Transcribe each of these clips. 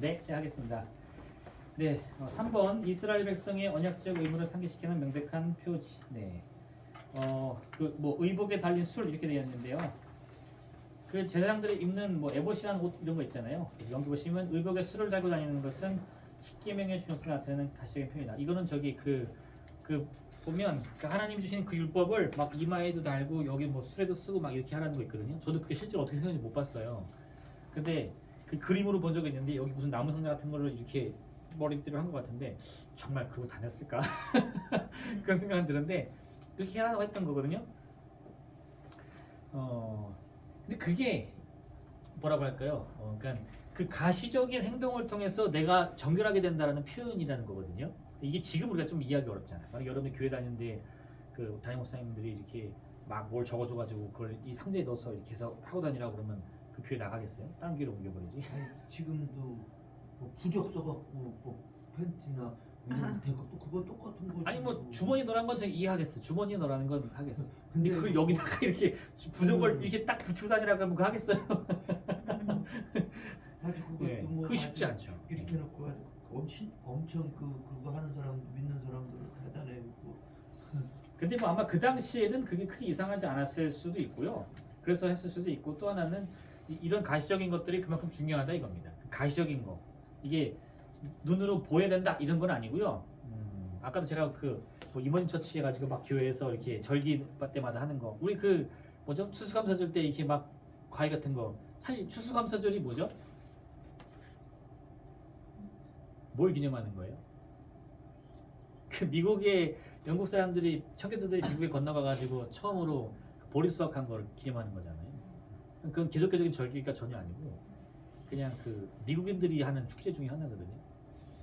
네, 시작하겠습니다. 네, 3번 이스라엘 백성의 언약적 의무를 상기시키는 명백한 표지. 네, 의복에 달린 술 이렇게 되어 있는데요. 그 제사장들이 입는 에봇이라는 옷 이런 거 있잖아요. 여기 보시면 의복에 술을 달고 다니는 것은 십계명의 준용성을 나타내는 가시적인 표현이다. 이거는 저기 보면 하나님이 주신 그 율법을 막 이마에도 달고 여기 술에도 쓰고 막 이렇게 하라는 거 있거든요. 저도 그게 실제로 어떻게 생겼는지 못 봤어요. 근데 그 그림으로 본 적이 있는데 여기 무슨 나무 상자 같은 걸로 이렇게 머리띠를 한 것 같은데 정말 그거 다녔을까? 그런 생각은 드는데 그렇게 하라고 했던 거거든요. 근데 그게 뭐라고 할까요? 그러니까 그 가시적인 행동을 통해서 내가 정결하게 된다라는 표현이라는 거거든요. 이게 지금 우리가 좀 이해하기 어렵잖아요. 만약 여러분이 교회 다니는데 그 담임 목사님들이 이렇게 막 뭘 적어줘가지고 그걸 이 상자에 넣어서 이렇게 해서 하고 다니라고 그러면 그 교회 나가겠어요? 다른 교회로 옮겨버리지. 아니, 지금도 부적 써갖고 팬티나 이런 대kop도 그거 똑같은 거. 아니 주머니 넣으라는 건 제가 이해하겠어. 주머니에 넣으라는 건 하겠어. 근데 그걸 여기다가 이렇게 부적을 이렇게 딱 붙이고 다니라고 하면 그거 하겠어요? 아주 그것도 네, 그거 쉽지 않죠. 이렇게 놓고 아주 엄청 그거 하는 사람 믿는 사람들은 대단해. 근데 아마 그 당시에는 그게 크게 이상하지 않았을 수도 있고요. 그래서 했을 수도 있고 또 하나는 이런 가시적인 것들이 그만큼 중요하다 이겁니다. 가시적인 거 이게 눈으로 보여야 된다 이런 건 아니고요. 아까도 제가 이모진 처치 해가지고 막 교회에서 이렇게 절기 때마다 하는 거 우리 추수감사절 때 이렇게 막 과일 같은 거 사실 추수감사절이 뭐죠? 뭘 기념하는 거예요? 그 미국의 영국 사람들이 청교도들이 미국에 건너가가지고 처음으로 보리 수확한 걸 기념하는 거잖아요. 그건 기독교적인 절기가 전혀 아니고 그냥 그 미국인들이 하는 축제 중에 하나거든요.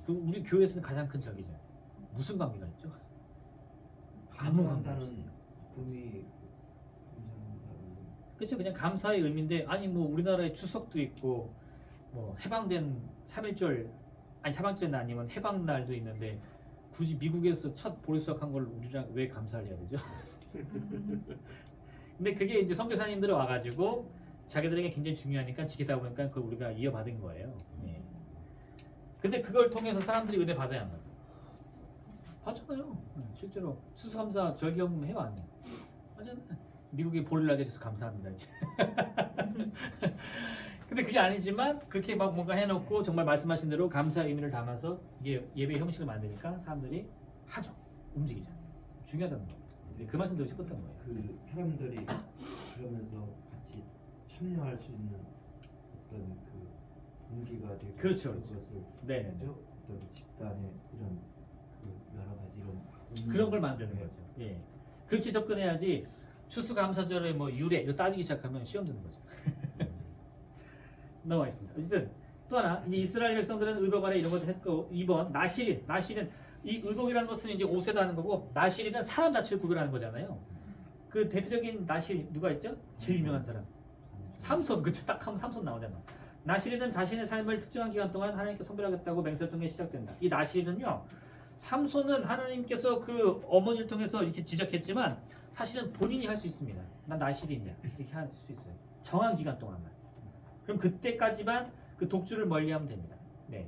그 우리 교회에서는 가장 큰 절기죠. 무슨 관계가 있죠? 감사한다는 의미. 감사한다는. 그렇죠. 그냥 감사의 의미인데 아니 우리나라에 추석도 있고 해방된 3.1절 아니 사방절은 아니면 해방날도 있는데 굳이 미국에서 첫 보리 수확한 걸 우리랑 왜 감사를 해야 되죠? 근데 그게 이제 선교사님들이 와가지고 자기들에게 굉장히 중요하니까 지키다 보니까 그걸 우리가 이어받은 거예요. 예. 근데 그걸 통해서 사람들이 은혜 받아야 합니다. 받잖아요. 실제로 추수감사 절기헌금 해왔네. 맞잖아요. 미국이 보리를 나게 해줘서 감사합니다. 근데 그게 아니지만 그렇게 막 뭔가 해놓고 정말 말씀하신 대로 감사의 의미를 담아서 이게 예배 형식을 만드니까 사람들이 하죠. 움직이죠. 중요하다는 거. 그 말씀 드리고 싶었던 거예요. 그 사람들이 그러면서 같이 참여할 수 있는 어떤 그 동기가 되고 그렇죠. 그것을 네. 어떤 집단의 이런 그 여러 가지 이런 그런 걸 만드는 거죠. 예. 그렇게 접근해야지 추수감사절의 유래 이거 따지기 시작하면 시험 드는 거죠. 넘어가겠습니다. 어쨌든 또 하나 이제 이스라엘 백성들은 의복 아래 이런 것도 했고 2번 나실인 이 의복이라는 것은 이제 옷에도 하는 거고 나실인은 사람 자체를 구별하는 거잖아요. 그 대표적인 나실 누가 있죠? 제일 유명한 사람 삼손. 그쵸? 딱 하면 삼손 나오잖아. 나실인은 자신의 삶을 특정한 기간 동안 하나님께 선별하겠다고 맹세를 통해 시작된다. 이 나실인은요 삼손은 하나님께서 그 어머니를 통해서 이렇게 지적했지만 사실은 본인이 할 수 있습니다. 난 나실인이야 이렇게 할 수 있어요. 정한 기간 동안만. 그럼 그때까지만 그 독주를 멀리하면 됩니다. 네.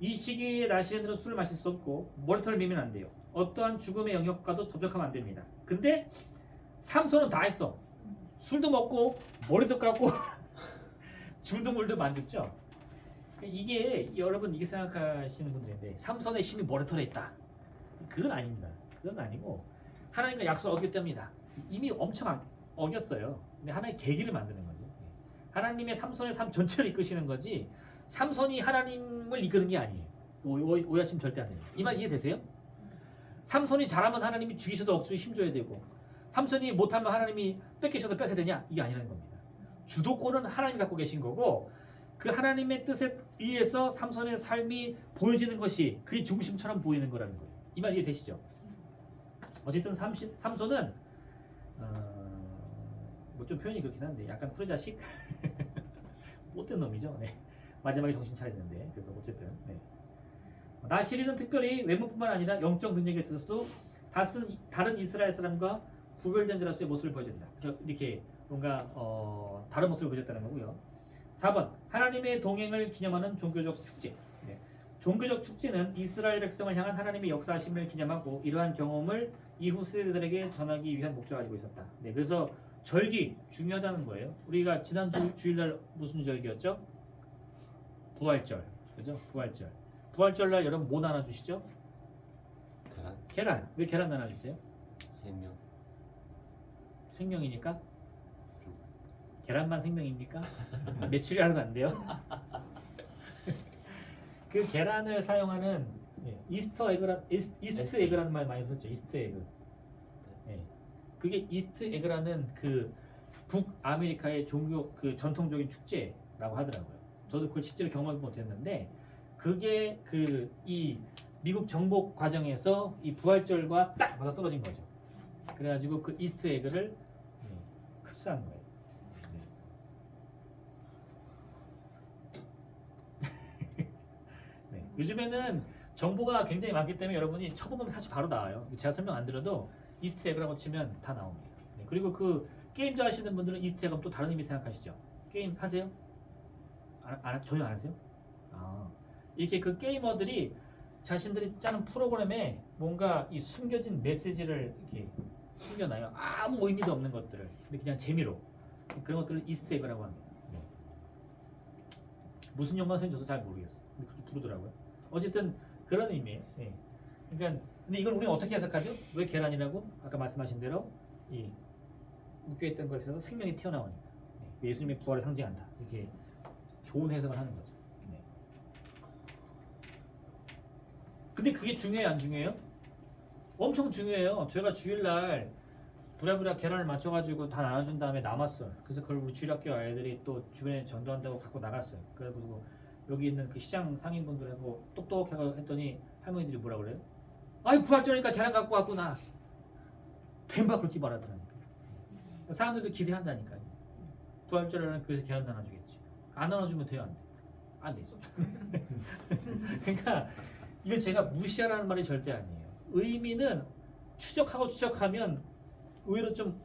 이 시기에 나시인들은 술을 마실 수 없고 머리털을 밀면 안 돼요. 어떠한 죽음의 영역과도 접촉하면 안 됩니다. 근데 삼손은 다 했어. 술도 먹고 머리도 감고 주도 물도 만졌죠. 이게 여러분 이게 생각하시는 분들인데 삼손의 힘이 머리털에 있다. 그건 아닙니다. 그건 아니고 하나님과 약속을 어겼기 때문이다. 이미 엄청 어겼어요. 근데 하나의 계기를 만드는 거죠. 하나님의 삼손의 삶 전체를 이끄시는 거지 삼손이 하나님을 이끄는 게 아니에요. 오해하시면 절대 안 돼요. 이 말 이해되세요? 삼손이 잘하면 하나님이 죽이셔도 억지로 힘줘야 되고 삼손이 못하면 하나님이 뺏기셔도 뺏어야 되냐? 이게 아니라는 겁니다. 주도권은 하나님이 갖고 계신 거고 그 하나님의 뜻에 의해서 삼손의 삶이 보여지는 것이 그의 중심처럼 보이는 거라는 거예요. 이 말 이해되시죠? 어쨌든 삼손은 좀 표현이 그렇긴 한데 약간 후레자식 못된 놈이죠. 네. 마지막에 정신 차렸는데 그래서 어쨌든 네. 나실인은 특별히 외모뿐만 아니라 영적 능력에 있어서도 다른 이스라엘 사람과 구별된 자로서의 모습을 보여준다. 그래서 이렇게 뭔가 다른 모습을 보여줬다는 거고요. 4번 하나님의 동행을 기념하는 종교적 축제. 네. 종교적 축제는 이스라엘 백성을 향한 하나님의 역사하심을 기념하고 이러한 경험을 이후 세대들에게 전하기 위한 목적을 가지고 있었다. 네, 그래서 절기 중요하다는 거예요. 우리가 지난 주일날 무슨 절기였죠? 부활절, 그죠? 부활절. 부활절날 여러분 뭐 나눠주시죠? 계란. 왜 계란 나눠주세요? 생명. 생명이니까? 계란만 생명입니까? 매출이 하나도 안 돼요. 그 계란을 사용하는 이스트 에그라는 말 많이 들었죠. 이스트 에그. 예. 그게 이스트 에그라는 그 북아메리카의 종교 그 전통적인 축제라고 하더라고요. 저도 그걸 실제로 경험하지 못했는데 그게 그 이 미국 정복 과정에서 이 부활절과 딱 맞아 떨어진 거죠. 그래가지고 그 이스트 에그를 흡수한 거예요. 네. 요즘에는 정보가 굉장히 많기 때문에 여러분이 쳐보면 사실 바로 나와요. 제가 설명 안 드려도 이스트 에그라고 치면 다 나옵니다. 네. 그리고 그 게임 좋아하시는 분들은 이스트 에그하면 또 다른 의미 생각하시죠? 게임 하세요? 전혀 안 하세요? 아, 이렇게 그 게이머들이 자신들이 짜는 프로그램에 뭔가 이 숨겨진 메시지를 이렇게 숨겨놔요. 아무 의미도 없는 것들을. 근데 그냥 재미로. 그런 것들을 이스트 에그라고 합니다. 네. 무슨 연관성인지 저도 잘 모르겠어요. 근데 그렇게 부르더라고요. 어쨌든 그런 의미예요. 네. 그러니까 근데 이걸 우리는 어떻게 해석하죠? 왜 계란이라고? 아까 말씀하신 대로 이 묶여있던 것에서 생명이 튀어나오니까 네. 예수님의 부활을 상징한다. 이렇게 좋은 해석을 하는 거죠. 네. 근데 그게 중요해요, 안 중요해요? 엄청 중요해요. 저희가 주일날 부랴부랴 계란을 맞춰가지고 다 나눠준 다음에 남았어요. 그래서 그걸 우리 주일학교 아이들이 또 주변에 전도한다고 갖고 나갔어요. 그래가지고 여기 있는 그 시장 상인분들하고 똑똑하게 했더니 할머니들이 뭐라 그래요? 아이 부활절이니까 계란 갖고 왔구나. 뱀바 그렇게 말하더라니까. 사람들도 기대한다니까요. 부활절에는 그래서 계란 나눠주겠지. 안 나눠주면 돼요, 안 돼? 안 되죠. 그러니까 이걸 제가 무시하라는 말이 절대 아니에요. 의미는 추적하면 의외로 좀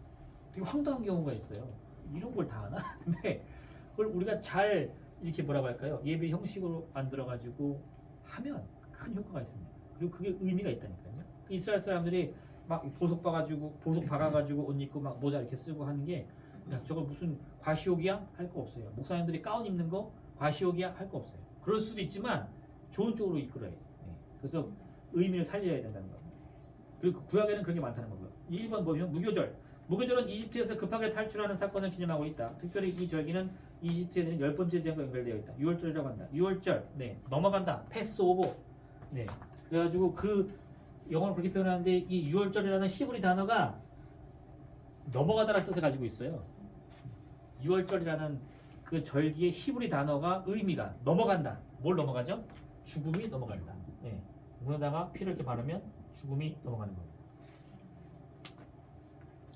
되게 황당한 경우가 있어요. 이런 걸 다 하나? 근데 그걸 우리가 잘 이렇게 뭐라고 할까요? 예배 형식으로 만들어가지고 하면 큰 효과가 있습니다. 그리고 그게 의미가 있다니까요. 그 이스라엘 사람들이 막 보석 박아가지고 옷 입고 막 모자 이렇게 쓰고 하는 게 야, 저거 무슨 과시욕이야? 할 거 없어요. 목사님들이 가운 입는 거 과시욕이야? 할 거 없어요. 그럴 수도 있지만 좋은 쪽으로 이끌어야 돼요. 네. 그래서 의미를 살려야 된다는 거. 그리고 그 구약에는 그런 게 많다는 거고요. 1번 보면 무교절. 무교절은 이집트에서 급하게 탈출하는 사건을 기념하고 있다. 특별히 이 절기는 이집트에 대한 10번째 제한과 연결되어 있다. 6월절이라고 한다. 6월절. 네. 넘어간다. 패스 오버. 네. 그래가지고 그 영어로 그렇게 표현하는데 이 6월절이라는 히브리 단어가 넘어가다라는 뜻을 가지고 있어요. 6월절이라는 그 절기의 히브리 단어가 의미가 넘어간다. 뭘 넘어가죠? 죽음이 넘어간다. 네. 문에다가 피를 이렇게 바르면 죽음이 넘어가는 겁니다.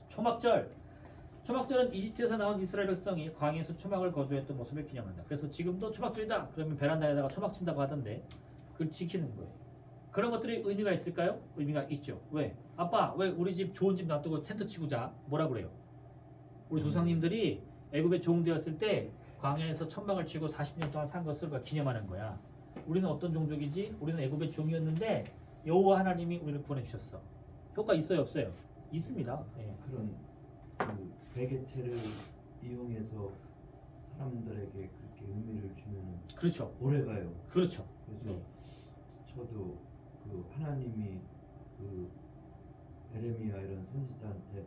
초막절. 초막절은 이집트에서 나온 이스라엘 백성이 광야에서 초막을 거주했던 모습을 기념한다. 그래서 지금도 초막절이다. 그러면 베란다에다가 초막 친다고 하던데 그걸 지키는 거예요. 그런 것들이 의미가 있을까요? 의미가 있죠. 왜? 아빠 왜 우리 집 좋은 집 놔두고 텐트 치고 자? 뭐라 그래요? 우리 조상님들이 애굽에 종되었을 때 광야에서 천막을 치고 40년 동안 산 것을 기념하는 거야. 우리는 어떤 종족이지? 우리는 애굽의 종이었는데 여호와 하나님이 우리를 구원해 주셨어. 효과 있어요, 없어요? 있습니다. 네. 그런 그 베개체를 이용해서 사람들에게 그렇게 의미를 주면 그렇죠. 오래가요. 그렇죠. 그래서 네. 저도 그 하나님이 그 에레미야 이런 선지자한테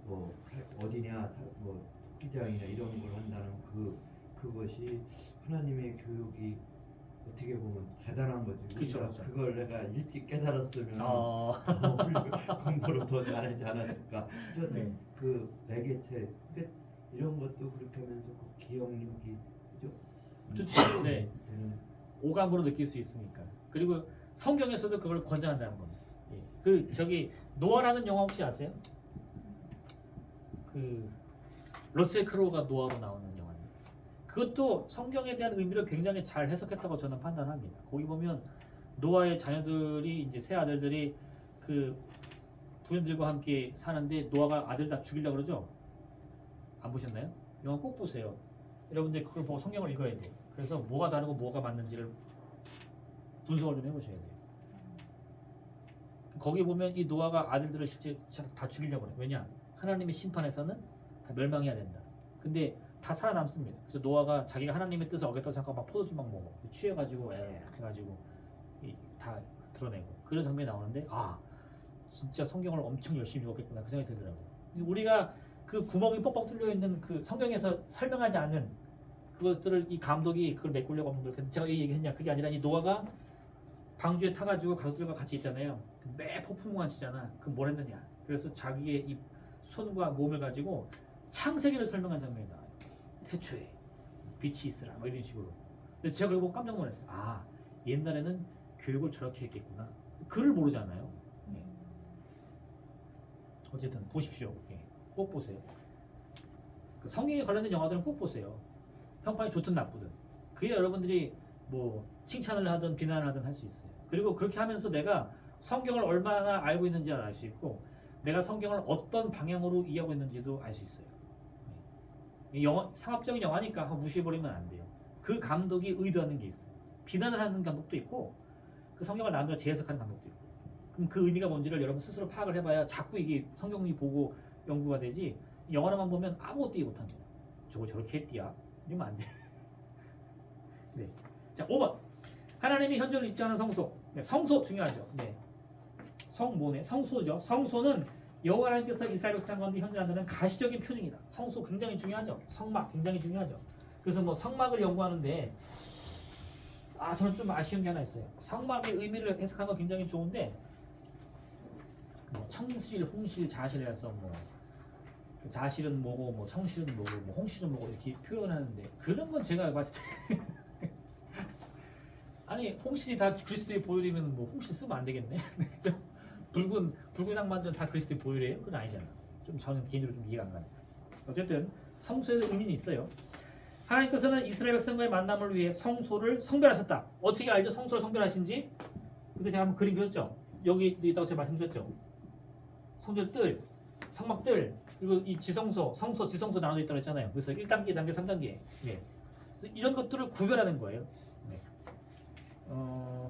뭐 어디냐 뭐 토끼장이냐 이런 걸 한다는 그것이 하나님의 교육이 어떻게 보면 대단한 거지. 그쵸, 우리가 그쵸. 그걸 내가 일찍 깨달았으면 어... 공부를 더 잘하지 않았을까. 네. 그 매개체 그러니까 이런 것도 그렇게 하면서 그 기억력이 그죠? 좋죠. 네. 되는 오감으로 느낄 수 있으니까. 그리고 성경에서도 그걸 권장한다는 겁니다. 예. 그 저기 노아라는 영화 혹시 아세요? 그 러셀 크로우가 노아로 나오는 영화입니다. 그것도 성경에 대한 의미를 굉장히 잘 해석했다고 저는 판단합니다. 거기 보면 노아의 자녀들이 이제 세 아들들이 그 부인들과 함께 사는데 노아가 아들 다 죽이려고 그러죠. 안 보셨나요? 영화 꼭 보세요. 여러분들 그걸 보고 성경을 읽어야 돼요. 그래서 뭐가 다르고 뭐가 맞는지를 분석을 좀 해보셔야 돼요. 거기 보면 이 노아가 아들들을 실제 다 죽이려고 해요. 왜냐? 하나님의 심판에서는 다 멸망해야 된다. 근데 다 살아남습니다. 그래서 노아가 자기가 하나님의 뜻을 어겼다고 생각하고 막 포도주 막 먹어. 취해가지고 해가지고 다 드러내고 그런 장면이 나오는데 아 진짜 성경을 엄청 열심히 읽었겠구나 그 생각이 들더라고요. 우리가 그 구멍이 뻑뻑 뚫려 있는 그 성경에서 설명하지 않는 그것들을 이 감독이 그걸 메꾸려고 하는 거예요. 제가 이 얘기했냐? 그게 아니라 이 노아가 방주에 타가지고 가족들과 같이 있잖아요. 매 폭풍우가 치잖아. 그럼 뭘 했느냐? 그래서 자기의 이 손과 몸을 가지고 창세기를 설명한 장면이 나와요. 태초에 빛이 있으라 뭐 이런 식으로. 근데 제가 그걸 보고 깜짝 놀랐어요. 아 옛날에는 교육을 저렇게 했겠구나. 글을 모르잖아요. 네. 어쨌든 보십시오. 네. 꼭 보세요. 그 성경에 관련된 영화들은 꼭 보세요. 평판이 좋든 나쁘든. 그게 여러분들이 뭐 칭찬을 하든 비난을 하든 할 수 있어요. 그리고 그렇게 하면서 내가 성경을 얼마나 알고 있는지 알 수 있고 내가 성경을 어떤 방향으로 이해하고 있는지도 알 수 있어요. 영화, 상업적인 영화니까 무시해버리면 안 돼요. 그 감독이 의도하는 게 있어요. 비난을 하는 감독도 있고 그 성경을 나름대로 재해석하는 감독도 있고 그럼 그 의미가 뭔지를 여러분 스스로 파악을 해봐야 자꾸 이게 성경이 보고 연구가 되지 영화로만 보면 아무것도 이해 못합니다. 저거 저렇게 했디야? 이러면 안 돼. 네. 자 5번 하나님이 현존을 입증하는 성소. 네, 성소 중요하죠. 네. 성모네 성소죠. 성소는 여호와 하나님께서 이스라엘 백성 가운데 현존한다는 가시적인 표징이다. 성소 굉장히 중요하죠. 성막 굉장히 중요하죠. 그래서 뭐 성막을 연구하는데 저는 좀 아쉬운 게 하나 있어요. 성막의 의미를 해석하는 건 굉장히 좋은데 뭐 청실, 홍실, 자실 해서 뭐 자실은 뭐고 뭐 청실은 뭐고 뭐 홍실은 뭐고 이렇게 표현하는데 그런 건 제가 봤을 때 아니 홍실이 다 그리스도의 보혈이면 뭐 홍실 쓰면 안 되겠네. 그죠? 붉은 악마들은 다 그리스도의 보혈이에요? 그건 아니잖아. 좀 저는 개인적으로 좀 이해가 안 가요. 어쨌든 성소에도 의미는 있어요. 하나님께서는 이스라엘 백성과의 만남을 위해 성소를 성별하셨다. 어떻게 알죠? 성소를 성별하신지? 근데 제가 한번 그림 그렸죠? 여기 있다고 제가 말씀드렸죠? 성전 뜰, 성막 뜰, 그리고 이 지성소, 성소, 지성소 나눠져 있다고 했잖아요. 그래서 1단계, 2단계, 3단계. 네. 이런 것들을 구별하는 거예요. 네.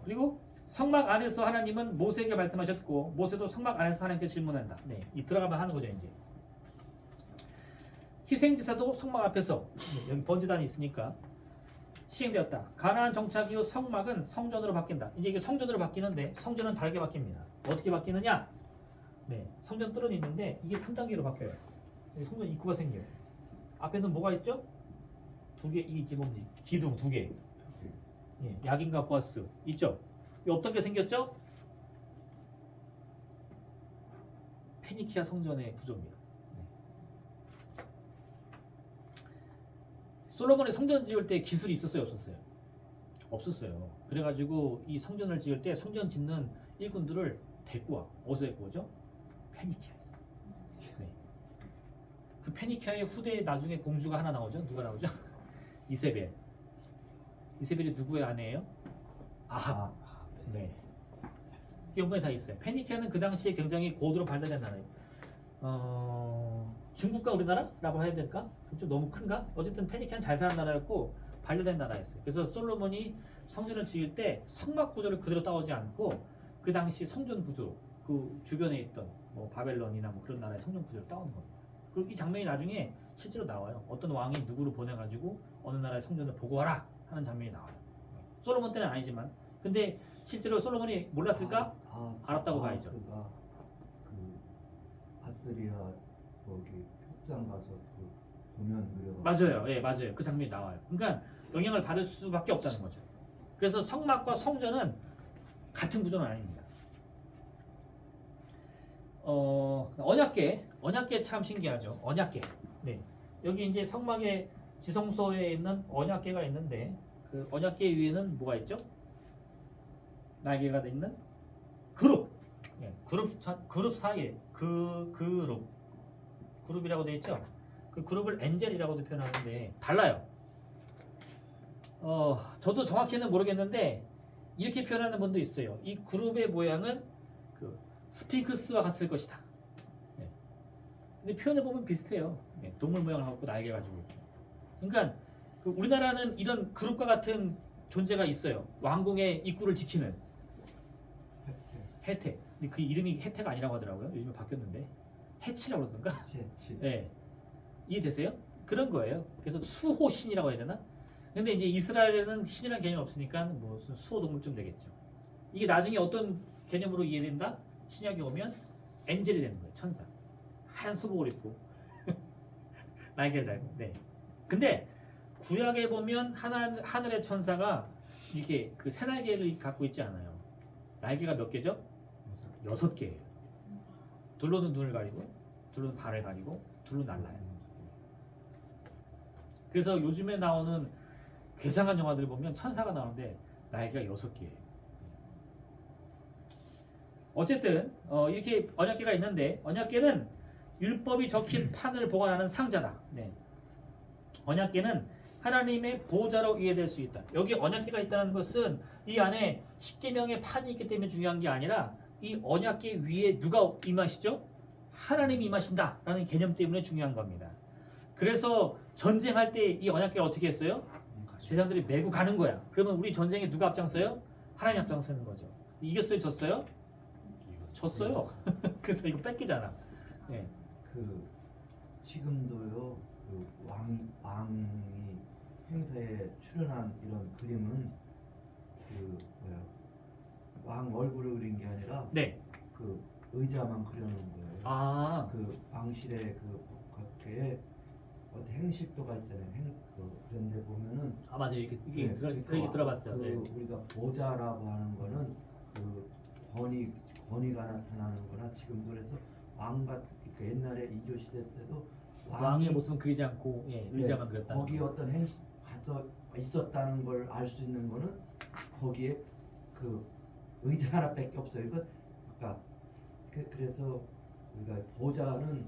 그리고 성막 안에서 하나님은 모세에게 말씀하셨고 모세도 성막 안에서 하나님께 질문한다. 네. 이 들어가면 하는 거죠 이제. 희생제사도 성막 앞에서 여기 번제단이 있으니까 시행되었다. 가나안 정착 이후 성막은 성전으로 바뀐다. 이제 이게 성전으로 바뀌는데 성전은 다르게 바뀝니다. 어떻게 바뀌느냐? 네, 성전 뜰은 있는데 이게 3단계로 바뀌어요. 성전 입구가 생겨요. 앞에는 뭐가 있죠? 두 개, 이게 기본지 기둥 두 개. 예, 야긴과 보아스 있죠? 이 어떻게 생겼죠? 페니키아 성전의 구조입니다. 솔로몬이 성전 지을 때 기술이 있었어요, 없었어요? 없었어요. 그래가지고 이 성전을 지을 때 성전 짓는 일꾼들을 데리고 와. 어디서 데리고 오죠? 페니키아에서. 네. 그 페니키아의 후대에 나중에 공주가 하나 나오죠? 누가 나오죠? 이세벨. 이세벨이 누구의 아내예요? 아합. 네. 연관이 다 있어요. 페니키아는 그 당시에 굉장히 고도로 발달된 나라예요. 중국과 우리나라라고 해야 될까? 좀 너무 큰가? 어쨌든 페니키아는 잘 사는 나라였고 발달된 나라였어요. 그래서 솔로몬이 성전을 지을 때 성막 구조를 그대로 따오지 않고 그 당시 성전 구조, 그 주변에 있던 뭐 바벨론이나 뭐 그런 나라의 성전 구조를 따오는 겁니다. 그리고 이 장면이 나중에 실제로 나와요. 어떤 왕이 누구를 보내가지고 어느 나라의 성전을 보고 와라 하는 장면이 나와요. 솔로몬 때는 아니지만, 근데 실제로 솔로몬이 몰랐을까? 알았다고 봐야죠. 그 아스리아 거기 협장 가서 그 도면 그려. 맞아요. 예, 맞아요. 그 장면이 나와요. 그러니까 영향을 받을 수밖에 없다는 거죠. 그래서 성막과 성전은 같은 구조는 아닙니다. 언약궤 참 신기하죠. 언약궤. 네. 여기 이제 성막의 지성소에 있는 언약궤가 있는데 그 언약궤 위에는 뭐가 있죠? 날개가 돼 있는 그룹. 네. 그룹 사이에 그룹이라고 돼 있죠. 그 그룹을 엔젤이라고도 표현하는데 달라요. 저도 정확히는 모르겠는데 이렇게 표현하는 분도 있어요. 이 그룹의 모양은 그 스핑크스와 같을 것이다. 네. 근데 표현해 보면 비슷해요. 네. 동물 모양을 갖고 날개 가지고 있고. 그러니까 그 우리나라는 이런 그룹과 같은 존재가 있어요. 왕궁의 입구를 지키는 혜택, 혜택. 근데 그 이름이 혜택 아니라고 하더라고요. 요즘에 바뀌었는데 해치라고 그러던가. 채치. 네. 이해되세요? 그런 거예요. 그래서 수호신이라고 해야 되나? 근데 이제 이스라엘에는 신이라는 개념이 없으니까 무슨 수호동물쯤 되겠죠. 이게 나중에 어떤 개념으로 이해된다? 신약에 오면 엔젤이 되는 거예요. 천사. 하얀 소복을 입고 날개를 달고. 네. 근데 구약에 보면 하늘의 천사가 이렇게 그 새 날개를 갖고 있지 않아요. 날개가 몇 개죠? 6개예요. 둘로는 눈을 가리고, 둘로는 발을 가리고, 둘로 날라요. 그래서 요즘에 나오는 괴상한 영화들 보면 천사가 나오는데 날개가 6개예요. 어쨌든 이렇게 언약궤가 있는데 언약궤는 율법이 적힌 판을 보관하는 상자다. 네. 언약궤는 하나님의 보좌로 이해될 수 있다. 여기 언약궤가 있다는 것은 이 안에 십계명의 판이 있기 때문에 중요한 게 아니라 이 언약궤 위에 누가 임하시죠? 하나님이 임하신다라는 개념 때문에 중요한 겁니다. 그래서 전쟁할 때 이 언약궤를 어떻게 했어요? 제사장들이 메고 가는 거야. 그러면 우리 전쟁에 누가 앞장서요? 하나님 앞장서는 거죠. 이겼어요? 졌어요? 졌어요. 그래서 이거 뺏기잖아. 네. 그 지금도요. 그 왕이 행사에 출연한 이런 그림은 그 뭐야 왕 얼굴을 그린 게 아니라 네. 그 의자만 그려놓은 거예요. 아, 그 왕실의 그 각계에 어떤 행식도가 있잖아요. 그런데 보면은 아 맞아요. 이게 네, 그 얘기 들어봤어요. 그 네. 우리가 보좌라고 하는 거는 그 권위가 나타나는거나 지금도 그래서 왕 같은 그 옛날에 이조 시대 때도 왕의 모습은 그리지 않고 예, 의자만 그렸다. 거기 어떤 행식 가서 있었다는 걸 알 수 있는 거는 거기에 그 의자 하나밖에 없어요. 이거 아까 그래서 우리가 보좌는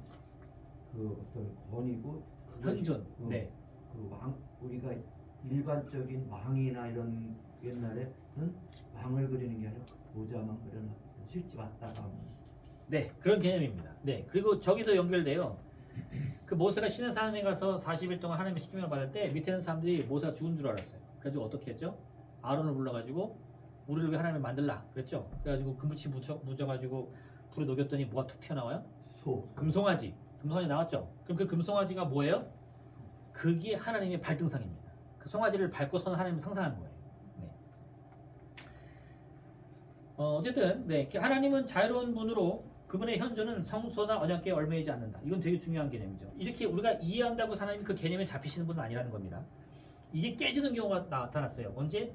그 어떤 권위고 현존. 네. 그 왕 우리가 일반적인 왕이나 이런 옛날에는 왕을 그리는 게 아니라 보좌만 그려놨어요. 실제 왔다가 하면. 네, 그런 개념입니다. 네, 그리고 저기서 연결돼요. 그 모세가 신의 산에 가서 40일 동안 하나님의 십계명을 받을 때 밑에 있는 사람들이 모세가 죽은 줄 알았어요. 그래가지고 어떻게 했죠? 아론을 불러가지고 우리를 위해 하나님을 만들라 그랬죠. 그래가지고 금붙이 묻어가지고 불에 녹였더니 뭐가 툭 튀어나와요? 금송아지 나왔죠. 그럼 그 금송아지가 뭐예요? 그게 하나님의 발등상입니다. 그 송아지를 밟고 서는 하나님을 상상하는 거예요. 네. 어쨌든 네, 하나님은 자유로운 분으로 그분의 현존은 성소나 언약궤에 얽매이지 않는다. 이건 되게 중요한 개념이죠. 이렇게 우리가 이해한다고 하나님이 그 개념에 잡히시는 분은 아니라는 겁니다. 이게 깨지는 경우가 나타났어요. 언제?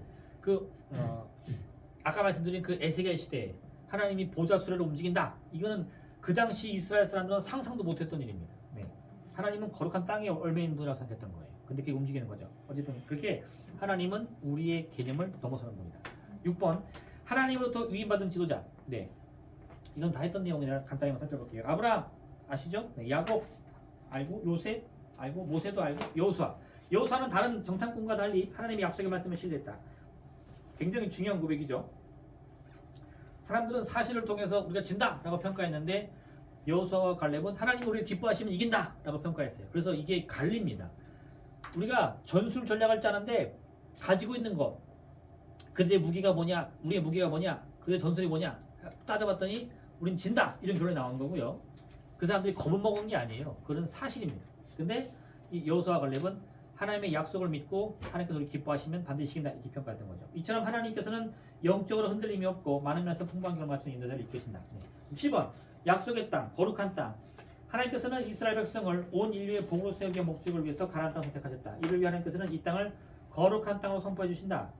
아까 말씀드린 그 에스겔 시대에 하나님이 보좌 수레를 움직인다. 이거는 그 당시 이스라엘 사람들은 상상도 못했던 일입니다. 네. 하나님은 거룩한 땅에 얽매이는 분이라고 생각했던 거예요. 근데 그게 움직이는 거죠. 어쨌든 그렇게 하나님은 우리의 개념을 넘어서는 분이다. 6번 하나님으로부터 위임받은 지도자. 네. 이건 다 했던 내용이라 간단히 살펴볼게요. 아브라함 아시죠? 네. 야곱 알고, 요셉 알고, 모세도 알고, 여호수아는 다른 정탐꾼과 달리 하나님의 약속의 말씀을 신뢰했다. 굉장히 중요한 고백이죠. 사람들은 사실을 통해서 우리가 진다라고 평가했는데 여호수아와 갈렙은 하나님 우리를 기뻐하시면 이긴다라고 평가했어요. 그래서 이게 갈립니다. 우리가 전술 전략을 짜는데 가지고 있는 것, 그들의 무기가 뭐냐, 우리의 무기가 뭐냐, 그들의 전술이 뭐냐 따져봤더니 우린 진다 이런 결론이 나온 거고요. 그 사람들이 겁을 먹은 게 아니에요. 그건 사실입니다. 근데 이 여호수아와 갈렙은 하나님의 약속을 믿고 하나님께서 우리 기뻐하시면 반드시 이긴다 이렇게 평가했던 거죠. 이처럼 하나님께서는 영적으로 흔들림이 없고 많은 면에서 풍부한 결을 맞추는 인도자를 이끄신다. 네. 10번 약속의 땅, 거룩한 땅. 하나님께서는 이스라엘 백성을 온 인류의 복으로 세우기의 목적을 위해서 가나안 땅을 선택하셨다. 이를 위해 하나님께서는 이 땅을 거룩한 땅으로 선포해 주신다.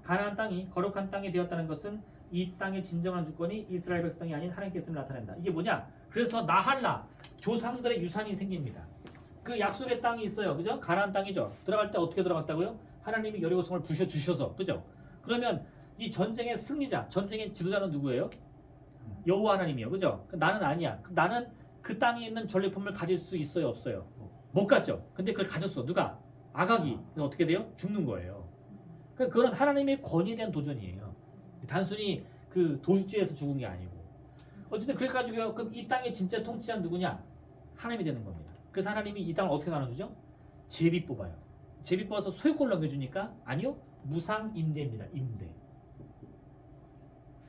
가나안 땅이 거룩한 땅이 되었다는 것은 이 땅의 진정한 주권이 이스라엘 백성이 아닌 하나님께서를 나타낸다. 이게 뭐냐? 그래서 나할라 조상들의 유산이 생깁니다. 그 약속의 땅이 있어요. 그죠? 가나안 땅이죠. 들어갈 때 어떻게 들어갔다고요? 하나님이 여리고성을 부셔 주셔서. 그죠? 그러면 이 전쟁의 승리자, 전쟁의 지도자는 누구예요? 여호와 하나님이요. 그죠? 나는 아니야. 나는 그 땅에 있는 전리품을 가질 수 있어요, 없어요? 못 갔죠. 근데 그걸 가졌어. 누가? 아각이. 그래서 어떻게 돼요? 죽는 거예요. 그러니까 그건 하나님의 권위에 대한 도전이에요. 단순히 그 도둑질에서 죽은 게 아니고. 어쨌든 그래가지고 그럼 이 땅의 진짜 통치자는 누구냐? 하나님이 되는 겁니다. 그래서 하나님이 이 땅을 어떻게 나눠주죠? 제비 뽑아요. 제비 뽑아서 소유권을 넘겨주니까 아니요, 무상 임대입니다. 임대.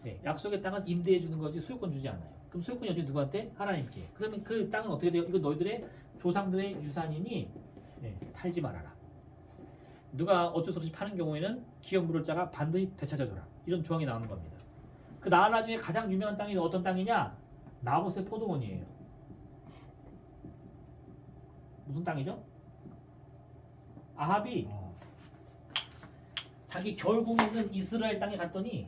네, 약속의 땅은 임대해 주는 거지 소유권 주지 않아요. 그럼 소유권이 어디 누구한테? 하나님께. 그러면 그 땅은 어떻게 돼요? 이거 너희들의 조상들의 유산이니 팔지 말아라. 누가 어쩔 수 없이 파는 경우에는 기업 물을 자가 반드시 되찾아줘라. 이런 조항이 나오는 겁니다. 그 나아라 중에 가장 유명한 땅이 어떤 땅이냐? 나봇의 포도원이에요. 무슨 땅이죠? 아합이 자기 겨울궁에 있는 이스라엘 땅에 갔더니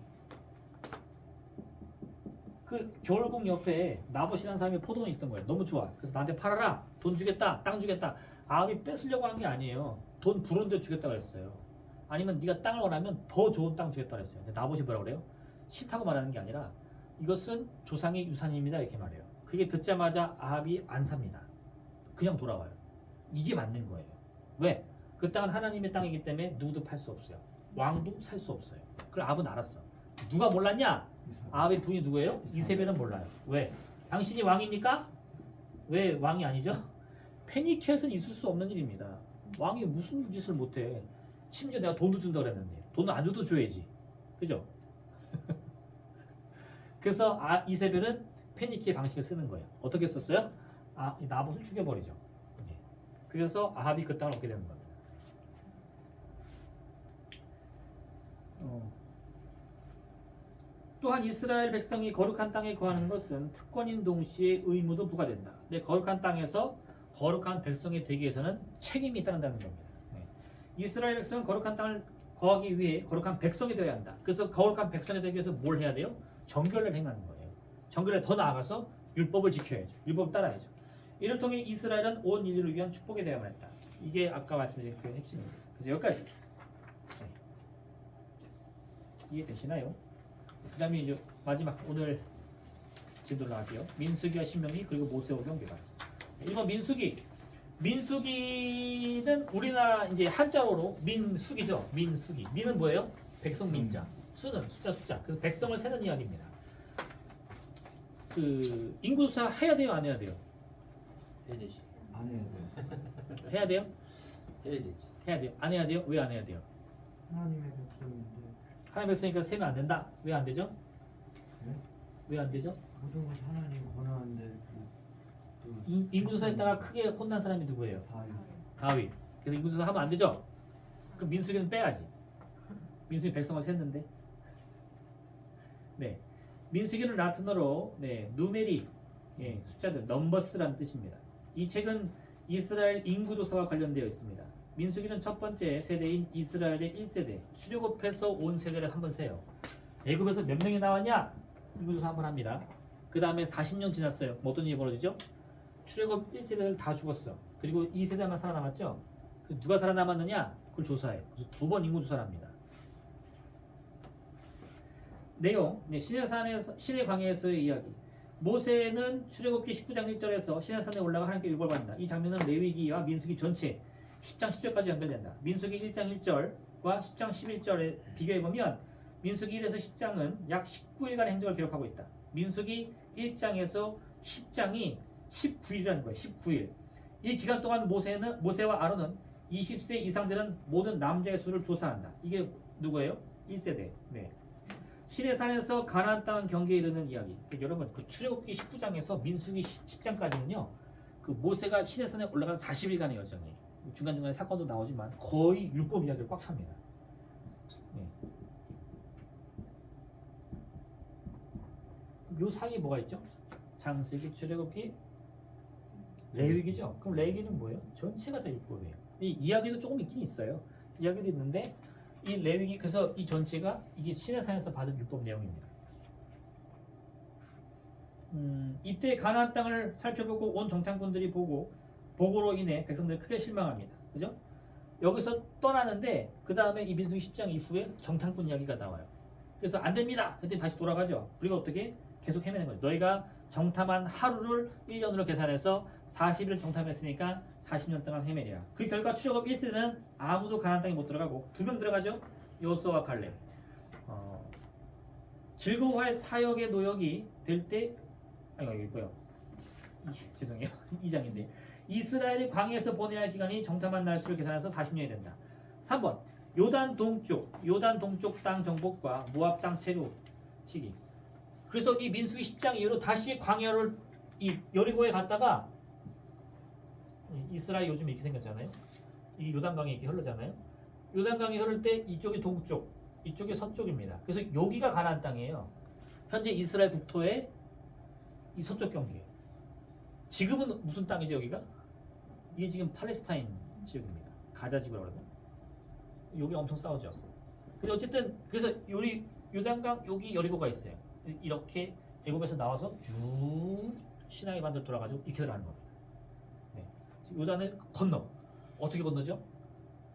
그 겨울궁 옆에 나봇이라는 사람이 포도원이 있던 거예요. 너무 좋아. 그래서 나한테 팔아라. 돈 주겠다. 땅 주겠다. 아합이 뺏으려고 한 게 아니에요. 돈 부른 데 주겠다 그랬어요. 아니면 네가 땅을 원하면 더 좋은 땅 주겠다 그랬어요. 근데 나봇이 뭐라고 그래요? 싫다고 말하는 게 아니라 이것은 조상의 유산입니다. 이렇게 말해요. 그게 듣자마자 아합이 안 삽니다. 그냥 돌아와요. 이게 맞는 거예요. 왜? 그 땅은 하나님의 땅이기 때문에 누구도 팔 수 없어요. 왕도 살 수 없어요. 그걸 아합은 알았어. 누가 몰랐냐? 아합의 부인이 누구예요? 이세벨은 몰라요. 왜? 당신이 왕입니까? 왜 왕이 아니죠? 페니키아에서는 있을 수 없는 일입니다. 왕이 무슨 짓을 못해. 심지어 내가 돈도 준다 그랬는데 돈을 안 줘도 줘야지. 그죠? 그래서 이세벨은 페니키의 방식을 쓰는 거예요. 어떻게 썼어요? 나봇을 죽여버리죠. 그래서 아합이 그 땅을 얻게 되는 겁니다. 또한 이스라엘 백성이 거룩한 땅에 거하는 것은 특권인 동시에 의무도 부과된다. 근데 거룩한 땅에서 거룩한 백성이 되기 위해서는 책임이 따른다는 겁니다. 이스라엘 백성은 거룩한 땅을 거하기 위해 거룩한 백성이 되어야 한다. 그래서 거룩한 백성이 되기 위해서 뭘 해야 돼요? 정결을 행하는 거예요. 정결에 더 나아가서 율법을 지켜야죠. 율법을 따라야죠. 이를 통해 이스라엘은 온 인류를 위한 축복이 되어야만 했다. 이게 아까 말씀드린 그 핵심입니다. 그래서 여기까지. 이해되시나요? 그 다음에 이제 마지막 오늘 진도로 나갈게요. 민수기와 신명기 그리고 모세오경 개발. 1번 민수기. 민수기는 우리나라 이제 한자어로 민수기죠. 민수기. 민은 뭐예요? 백성 민자. 수는 숫자. 그래서 백성을 세는 이야기입니다. 그 인구수사 해야 돼요, 안 해야 돼요? 해야 되지. 안 해야 돼요. 해야 돼요? 해야 되지. 해야 돼요. 안 해야 돼요? 왜 안 해야 돼요? 하나님의 백성인데 하나님 백성이니까 세면 안 된다. 왜 안 되죠? 네? 왜 안 되죠? 모든 것이 하나님 권하는데 인구조사했다가 크게 혼난 사람이 누구예요? 다윗. 다윗. 그래서 인구조사 하면 안 되죠? 그럼 민수기는 빼야지. 민수기 백성을 셌는데. 네. 민수기는 라틴어로 누메리 숫자들 넘버스라는 뜻입니다. 이 책은 이스라엘 인구조사와 관련되어 있습니다. 민수기는 첫 번째 세대인 이스라엘의 1세대 출애굽해서 온 세대를 한번 세요. 애굽에서 몇 명이 나왔냐? 인구조사 한번 합니다. 그 다음에 40년 지났어요. 뭐 어떤 일이 벌어지죠? 출애굽 1세대를 다 죽었어. 그리고 2세대만 살아남았죠. 누가 살아남았느냐? 그걸 조사해요. 그래서 2번 인구조사를 합니다. 내용, 신의 광야에서의 이야기. 모세는 출애굽기 19장 1절에서 시내산에 올라가 하나님께 율법을 받는다. 이 장면은 레위기와 민수기 전체 10장 10절까지 연결된다. 민수기 1장 1절과 10장 11절에 비교해보면 민수기 1에서 10장은 약 19일간의 행적을 기록하고 있다. 민수기 1장에서 10장이 19일이라는 거예요. 19일. 이 기간 동안 모세와 아론은 20세 이상 되는 모든 남자의 수를 조사한다. 이게 누구예요? 1세대. 네. 시내산에서 가나안 땅 경계에 이르는 이야기. 여러분 그 출애굽기 19장에서 민수기 10장까지는요. 그 모세가 시내산에 올라간 40일간의 여정이에요. 중간중간에 사건도 나오지만 거의 율법 이야기를 꽉 찹니다. 네. 요 사이에 뭐가 있죠? 창세기, 출애굽기, 레위기죠. 그럼 레위기는 뭐예요? 전체가 다 율법이에요. 이 이야기도 조금 있긴 있어요. 이야기도 있는데 이 레위기 그래서 이 전체가 이게 시내산에서 받은 율법 내용입니다. 이때 가나안 땅을 살펴보고 온 정탐꾼들이 보고로 인해 백성들이 크게 실망합니다. 그죠? 여기서 떠나는데 그 다음에 이 민수기 10장 이후에 정탐꾼 이야기가 나와요. 그래서 안 됩니다. 그때 다시 돌아가죠. 그리고 어떻게 계속 헤매는 거예요. 너희가 정탐한 하루를 1년으로 계산해서 40일 정탐했으니까 40년 동안 헤매리라. 그 결과 출애굽 1세대는 아무도 가나안 땅에 못 들어가고 2명 들어가죠. 여호수아와 갈렙. 즐거워할 사역의 노역이 될 때 여기 뭐요? 죄송해요. 2장인데 이스라엘이 광야에서 보내야 할 기간이 정탐한 날수를 계산해서 40년이 된다. 3번 요단 동쪽 땅 정복과 모압 땅 체류 시기. 그래서 이 민수기 10장 이후로 다시 광야를 이 여리고에 갔다가 이스라엘 요즘 이렇게 생겼잖아요. 이 요단강이 이렇게 흐르잖아요. 요단강이 흐를 때 이쪽이 동쪽, 이쪽이 서쪽입니다. 그래서 여기가 가나안 땅이에요. 현재 이스라엘 국토의 이 서쪽 경계예요. 지금은 무슨 땅이죠 여기가? 이게 지금 팔레스타인 지역입니다. 가자 지구라고 그러나? 여기 엄청 싸우죠. 근데 어쨌든 그래서 요단강 여기 여리고가 있어요. 이렇게 애굽에서 나와서 쭉 시나이 반도로 돌아가지고 이렇게 들어가는 겁니다. 네. 요단을 건너. 어떻게 건너죠?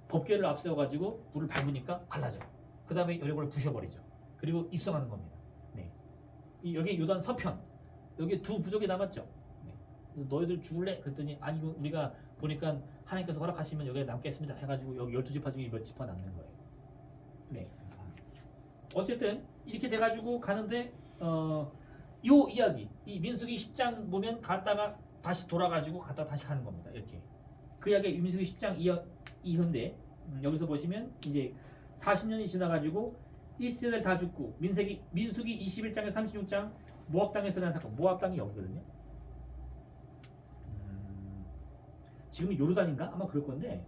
법궤를 앞세워가지고 물을 밟으니까 갈라져. 그 다음에 여리고를 부셔버리죠. 그리고 입성하는 겁니다. 네. 여기 요단 서편. 여기 두 부족이 남았죠. 네. 그래서 너희들 죽을래? 그랬더니 아니 이거 우리가 보니까 하나님께서 허락하시면 여기에 남겠습니다. 해가지고 여기 12지파 중에 몇 지파 남는 거예요. 네. 어쨌든 이렇게 돼가지고 가는데 요 이야기 이 민수기 10장 보면 갔다가 다시 돌아가지고 갔다가 다시 가는 겁니다. 이렇게 그 이야기 민수기 10장 이후인데 여기서 보시면 이제 40년이 지나가지고 이스라엘 다 죽고 민수기 21장에 36장 모압 땅에서 난 사건. 모압 땅이 여기거든요. 지금 요르단인가 아마 그럴 건데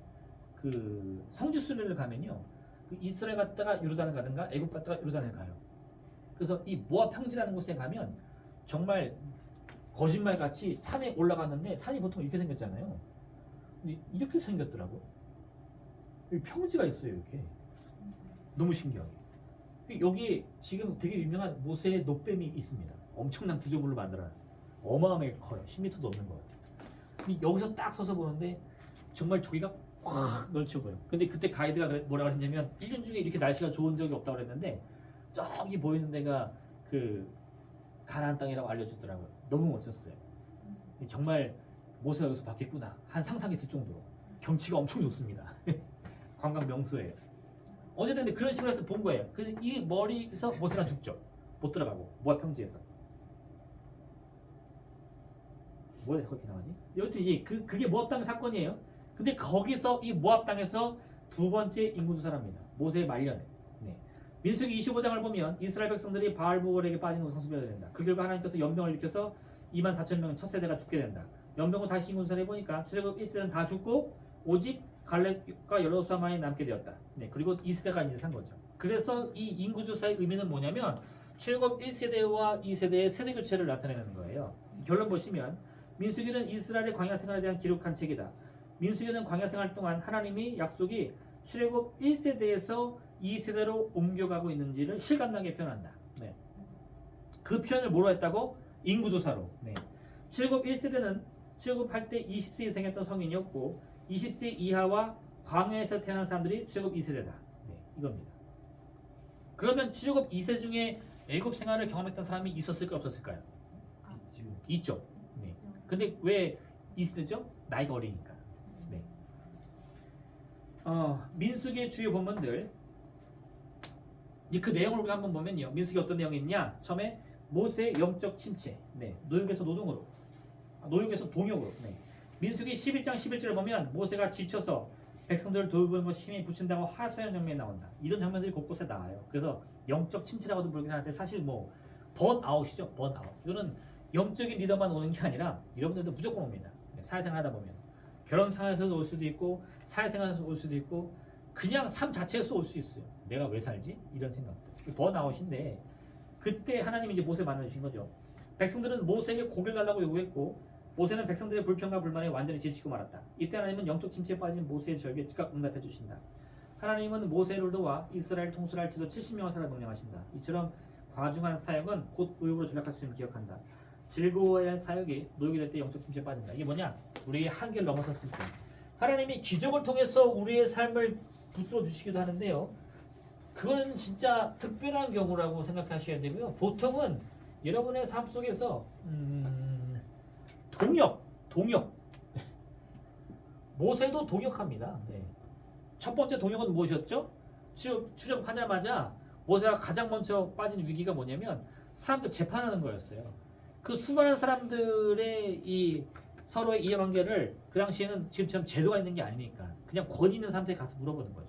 그 성지 순례를 가면요 그 이스라엘 갔다가 요르단을 가든가 애굽 갔다가 요르단을 가요. 그래서 이 모압 평지라는 곳에 가면 정말 거짓말같이 산에 올라갔는데 산이 보통 이렇게 생겼잖아요. 근데 이렇게 생겼더라고. 여기 평지가 있어요 이렇게. 너무 신기하게. 여기 지금 되게 유명한 모세의 노뱀이 있습니다. 엄청난 구조물로 만들어놨어요. 어마어마하게 커요. 10m도 넘는 것 같아요. 근데 여기서 딱 서서 보는데 정말 저기가 꽉 넓혀 보여. 근데 그때 가이드가 뭐라고 했냐면 1년 중에 이렇게 날씨가 좋은 적이 없다고 그랬는데 저기 보이는 데가 그 가나안 땅이라고 알려주더라고요. 너무 멋졌어요. 정말 모세가 여기서 봤겠구나 한 상상이 들 정도로 경치가 엄청 좋습니다. 관광 명소예요. 어쨌든 근데 그런 식으로 해서 본 거예요. 근데 이 머리에서 모세가 죽죠. 못 들어가고 모압 평지에서. 뭐야 그렇게 나가지? 여튼 그게 모압 땅 사건이에요. 근데 거기서 이 모압 땅에서 두 번째 인구조사랍니다. 모세의 말년에. 네. 민수기 25장을 보면 이스라엘 백성들이 바알부올에게 빠진 후 성수되어야 된다. 그 결과 하나님께서 연병을 일으켜서 24,000명 첫 세대가 죽게 된다. 연병을 다시 인구조사를 해보니까 출애굽 1세대는 다 죽고 오직 갈렙과 여로수아만이 남게 되었다. 네. 그리고 2세대가 이제 산 거죠. 그래서 이 인구조사의 의미는 뭐냐면 출애굽 1세대와 2세대의 세대 교체를 나타내는 거예요. 결론 보시면 민수기는 이스라엘의 광야 생활에 대한 기록한 책이다. 민수기는 광야 생활 동안 하나님이 약속이 출애굽 1세대에서 2세대로 옮겨가고 있는지를 실감나게 표현한다. 네. 그 표현을 뭐로 했다고? 인구조사로. 네. 출애굽 1세대는 출애굽할 때 20세 이상이었던 성인이었고 20세 이하와 광야에서 태어난 사람들이 출애굽 2세대다. 네. 이겁니다. 그러면 출애굽 2세 중에 애굽 생활을 경험했던 사람이 있었을까요? 없었을까요? 있죠. 네. 근데 왜 2세대죠? 나이가 어리니까. 네. 민수기의 주요 본문들 이제 그 내용을 우리가 한번 보면요. 민수기 어떤 내용이 있냐? 처음에 모세의 영적 침체. 네. 노역에서 노동으로. 노역에서 동역으로. 네. 민수기 11장 11절을 보면 모세가 지쳐서 백성들을 돌보는 것이 힘이 붙인다고 하소연 장면이 나온다. 이런 장면들이 곳곳에 나와요. 그래서 영적 침체라고도 부르긴 하는데 사실 뭐 번아웃이죠. 번아웃. 이거는 영적인 리더만 오는 게 아니라 여러분들도 무조건 옵니다. 사회생활 하다 보면 결혼 생활에서 올 수도 있고 사회생활에서 올 수도 있고 그냥 삶 자체에서 올 수 있어요. 내가 왜 살지? 이런 생각들. 번아웃인데 그때 하나님이 이제 모세 만나주신 거죠. 백성들은 모세에게 고개를 달라고 요구했고 모세는 백성들의 불평과 불만에 완전히 지치고 말았다. 이때 하나님은 영적 침체에 빠진 모세의 절규에 즉각 응답해 주신다. 하나님은 모세를 도와 이스라엘 통솔할 지도 70명의 사람을 명령하신다. 이처럼 과중한 사역은 곧 노역으로 전락할 수 있음을 기억한다. 즐거워야 할 사역이 노역이 될 때 영적 침체에 빠진다. 이게 뭐냐? 우리의 한계를 넘어섰을 때 하나님이 기적을 통해서 우리의 삶을 붙들어 주시기도 하는데요. 그거는 진짜 특별한 경우라고 생각하셔야 되고요. 보통은 여러분의 삶 속에서 동역 모세도 동역합니다. 네. 첫 번째 동역은 무엇이었죠? 출애굽하자마자 모세가 가장 먼저 빠진 위기가 뭐냐면 사람들 재판하는 거였어요. 그 수많은 사람들의 이 서로의 이해관계를 그 당시에는 지금처럼 제도가 있는 게 아니니까 그냥 권위 있는 사람한테 가서 물어보는 거죠.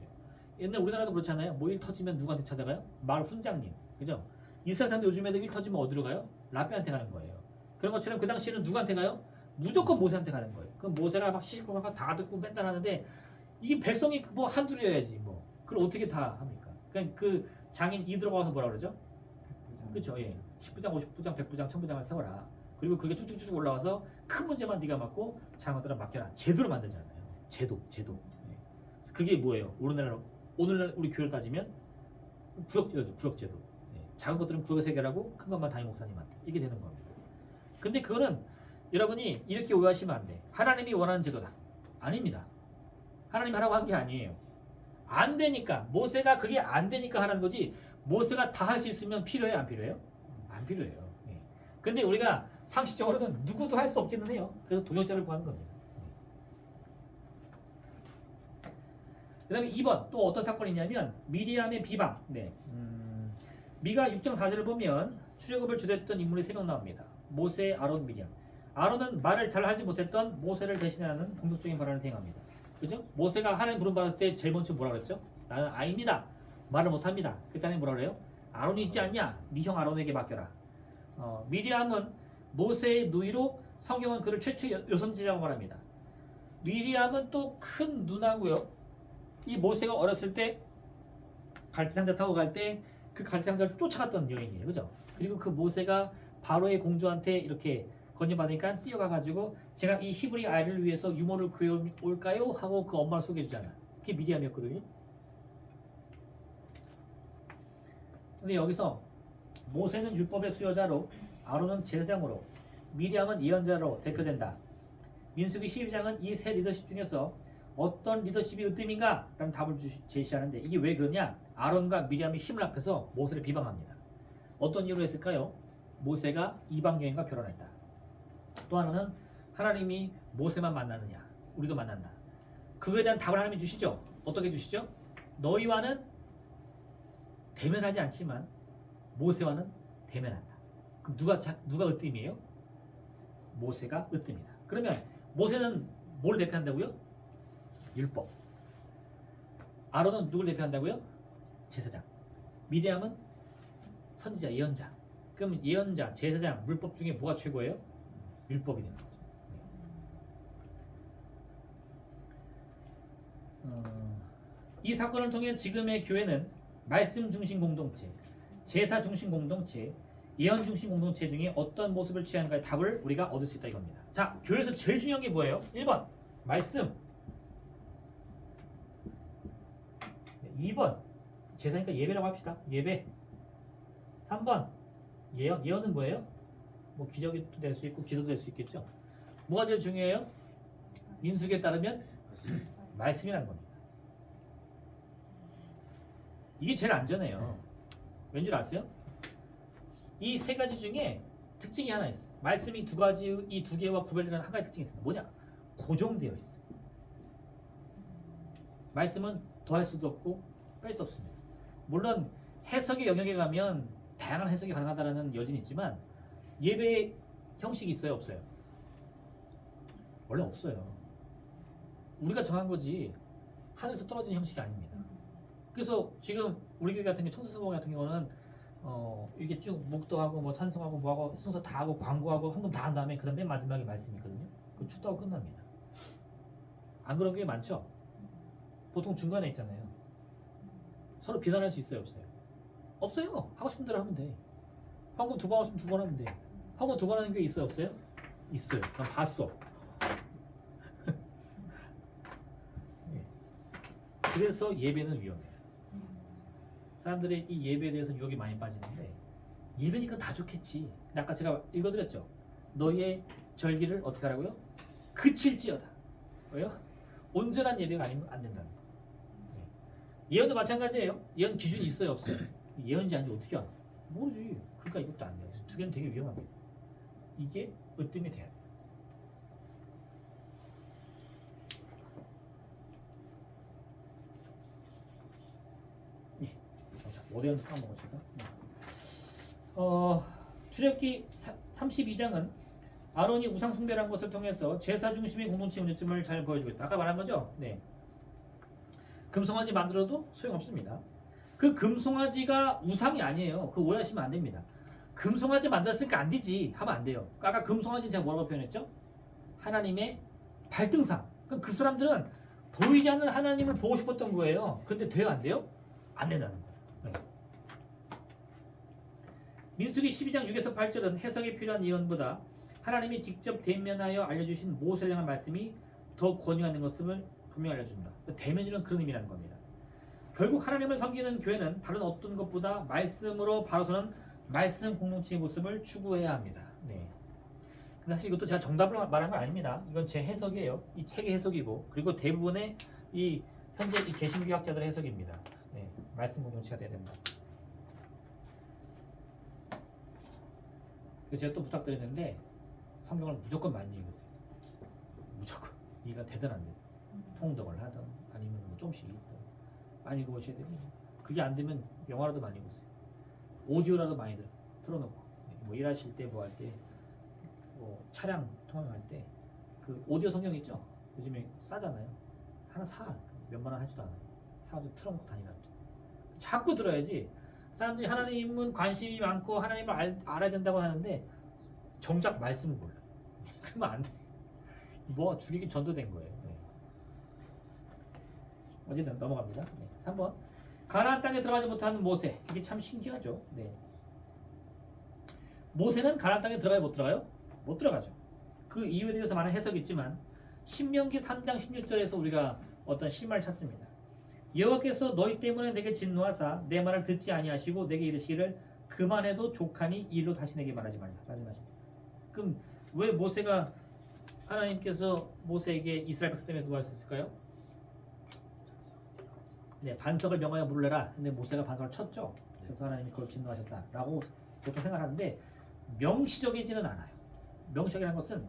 옛날 우리나라도 그렇잖아요. 뭐 일 터지면 누구한테 찾아가요? 마을 훈장님, 그죠? 이스라엘 사람들 요즘에도 일 터지면 어디로 가요? 랍비한테 가는 거예요. 그런 것처럼 그 당시에는 누구한테 가요? 무조건 모세한테 가는 거예요. 그럼 모세가 막 시시콜콜 다 듣고 맨날 하는데 이게 백성이 뭐 한둘이어야지 뭐. 그걸 어떻게 다 합니까? 그러니까 그 장인 이드로가 와서 뭐라 그러죠? 그렇죠. 예. 10부장, 50부장, 100부장, 1000부장을 세워라. 그리고 그게 쭉쭉쭉 올라와서 큰 문제만 네가 맡고 장관들은 맡겨라. 제도를 만들잖아요. 제도. 예. 그래서 그게 뭐예요? 오늘날 우리 교회를 따지면 구역제도죠. 구역제도. 예. 작은 것들은 구역에서 해결하고 큰 것만 담임 목사님한테 이게 되는 겁니다. 근데 그거는 여러분이 이렇게 오해하시면 안 돼. 하나님이 원하는 제도다. 아닙니다. 하나님이 하라고 한 게 아니에요. 안 되니까 모세가 그게 안 되니까 하라는 거지. 모세가 다 할 수 있으면 필요해요, 안 필요해요? 안 필요해요. 예. 근데 우리가 상식적으로는 누구도 할 수 없기는 해요. 그래서 동역자를 구하는 겁니다. 그 다음에 2번 또 어떤 사건이 있냐면 미리암의 비방. 네. 미가 6장 4절을 보면 출애굽을 주도했던 인물이 3명 나옵니다. 모세, 아론, 미리암. 아론은 말을 잘 하지 못했던 모세를 대신하는 공격적인 발언을 대행합니다. 그죠? 모세가 하나님 부름 받을 때 제일 먼저 뭐라 그랬죠? 나는 아입니다. 말을 못합니다. 그때 뭐라 그래요? 아론이 있지 않냐? 네 형 아론에게 맡겨라. 미리암은 모세의 누이로 성경은 그를 최초 여선지자라고 말합니다. 미리암은 또 큰 누나고요. 이 모세가 어렸을 때 갈대상자 타고 갈 때 그 갈대상자를 쫓아갔던 여인이에요. 그죠? 그리고 그 모세가 바로의 공주한테 이렇게 건진받으니까 뛰어가가지고 제가 이 히브리 아이를 위해서 유모를 구해올까요? 하고 그 엄마를 소개해주잖아. 그게 미리암이었거든요. 근데 여기서 모세는 율법의 수여자로 아론은 제사장으로 미리암은 예언자로 대표된다. 민수기 12장은 이 세 리더십 중에서 어떤 리더십이 으뜸인가? 라는 답을 제시하는데 이게 왜 그러냐? 아론과 미리암이 힘을 합해서 모세를 비방합니다. 어떤 이유로 했을까요? 모세가 이방 여인과 결혼했다. 또 하나는 하나님이 모세만 만나느냐? 우리도 만난다. 그거에 대한 답을 하나님이 주시죠. 어떻게 주시죠? 너희와는 대면하지 않지만 모세와는 대면한다. 그럼 누가 으뜸이에요? 모세가 으뜸이다. 그러면 모세는 뭘 대표한다고요? 율법. 아론은 누굴 대표한다고요? 제사장. 미리암은 선지자, 예언자. 그럼 예언자, 제사장, 율법 중에 뭐가 최고예요? 율법이 되는 거죠. 이 사건을 통해 지금의 교회는 말씀 중심 공동체, 제사 중심 공동체, 예언 중심 공동체 중에 어떤 모습을 취하는가의 답을 우리가 얻을 수 있다 이겁니다. 자, 교회에서 제일 중요한 게 뭐예요? 1번 말씀, 2번 제사니까 예배라고 합시다. 예배. 3번 예언. 예언은 뭐예요? 뭐 기적도 될 수 있고 기도도 될 수 있겠죠. 뭐가 제일 중요해요? 민수기에 따르면 말씀이라는 겁니다. 이게 제일 안전해요. 왠 줄 아세요? 이 세 가지 중에 특징이 하나 있어. 말씀이 두 가지, 이 두 개와 구별되는 한 가지 특징이 있습니다. 뭐냐? 고정되어 있어. 말씀은 더할 수도 없고 뺄 수 없습니다. 물론 해석의 영역에 가면 다양한 해석이 가능하다는 여진이 있지만 예배의 형식이 있어요, 없어요? 원래 없어요. 우리가 정한 거지 하늘에서 떨어진 형식이 아닙니다. 그래서 지금 우리 교회 같은 게 청소수보 같은 경우는 이렇게 쭉 묵도하고 뭐 찬송하고 뭐하고 순서 다 하고 광고하고 헌금 다 한 다음에 그 다음 맨 마지막에 말씀이 있거든요. 그 축도하고 끝납니다. 안 그런 게 많죠? 보통 중간에 있잖아요. 서로 비난할 수 있어요, 없어요? 없어요. 하고 싶은 대로 하면 돼. 헌금 2번 하고 싶으면 2번 하면 돼. 헌금 2번 하는 게 있어요, 없어요? 있어요. 난 봤어. 예. 그래서 예배는 위험해요. 사람들이 이 예배에 대해서 유혹이 많이 빠지는데 예배니까 다 좋겠지. 근데 아까 제가 읽어드렸죠. 너희의 절기를 어떻게 하라고요? 그칠지어다. 왜요? 온전한 예배가 아니면 안 된다는 거. 예언도 마찬가지예요. 예언 기준이 있어요, 없어요? 예언인지 아닌지 어떻게 알아? 모르지. 그러니까 이것도 안 돼요. 두 개는 되게 위험합니다. 이게 으뜸이 돼야 돼요. 어디 한번 까먹어 제가. 출애굽기 32장은 아론이 우상 숭배라는 것을 통해서 제사 중심의 공동체 문제점을 잘 보여주고 있다. 아까 말한 거죠? 네. 금송아지 만들어도 소용없습니다. 그 금송아지가 우상이 아니에요. 그거 오해하시면 안 됩니다. 금송아지 만들었으니까 안 되지 하면 안 돼요. 아까 금송아지 제가 뭐라고 표현했죠? 하나님의 발등상. 그 사람들은 보이지 않는 하나님을 보고 싶었던 거예요. 근데 돼요, 안 돼요? 안 된다는 거예요. 네. 민수기 12장 6에서 8절은 해석이 필요한 예언보다 하나님이 직접 대면하여 알려주신 모세를 향한 말씀이 더 권위하는 것을 분명히 알려준다. 대면이란 그런 의미라는 겁니다. 결국 하나님을 섬기는 교회는 다른 어떤 것보다 말씀으로 바로서는 말씀 공동체의 모습을 추구해야 합니다. 네. 근데 사실 이것도 제가 정답을 말한 건 아닙니다. 이건 제 해석이에요. 이 책의 해석이고, 그리고 대부분의 이 현재 이 개신교학자들의 해석입니다. 네. 말씀 공동체가 돼야 된다. 그래서 제가 또 부탁드리는데 성경을 무조건 많이 읽으세요. 무조건. 이가 대단한데 통독을 하든 아니면 뭐 조금씩 읽든 많이 읽어보셔야 되고, 그게 안 되면 영화라도 많이 보세요. 오디오라도 많이 틀어놓고, 뭐 일하실 때 뭐 할 때, 뭐 차량 통행할 때 그 오디오 성경 있죠? 요즘에 싸잖아요. 하나 사. 몇만 원 하지도 않아요. 사가지고 틀어놓고 다니라고. 자꾸 들어야지. 사람들이 하나님은 관심이 많고 하나님을 알아야 된다고 하는데 정작 말씀을 몰라. 그러면 안 돼. 뭐 죽이기 전도된 거예요. 네. 어쨌든 넘어갑니다. 네. 3번. 가나안 땅에 들어가지 못하는 모세. 이게 참 신기하죠. 네. 모세는 가나안 땅에 들어가요, 못 들어가요? 못 들어가죠. 그 이유에 대해서 많은 해석이 있지만 신명기 3장 16절에서 우리가 어떤 실마를 찾습니다. 여호와께서 너희 때문에 내게 진노하사 내 말을 듣지 아니하시고 내게 이르시기를 그만해도 족하니 이 일로 다시 내게 말하지 말라. 말씀하십니다. 그럼 왜 모세가 하나님께서 모세에게 이스라엘 백성 때문에 누가 했을까요? 네, 반석을 명하여 물으라. 근데 모세가 반석을 쳤죠. 그래서 하나님이 그걸 진노하셨다라고 보통 생각하는데 명시적이지는 않아요. 명시적이라는 것은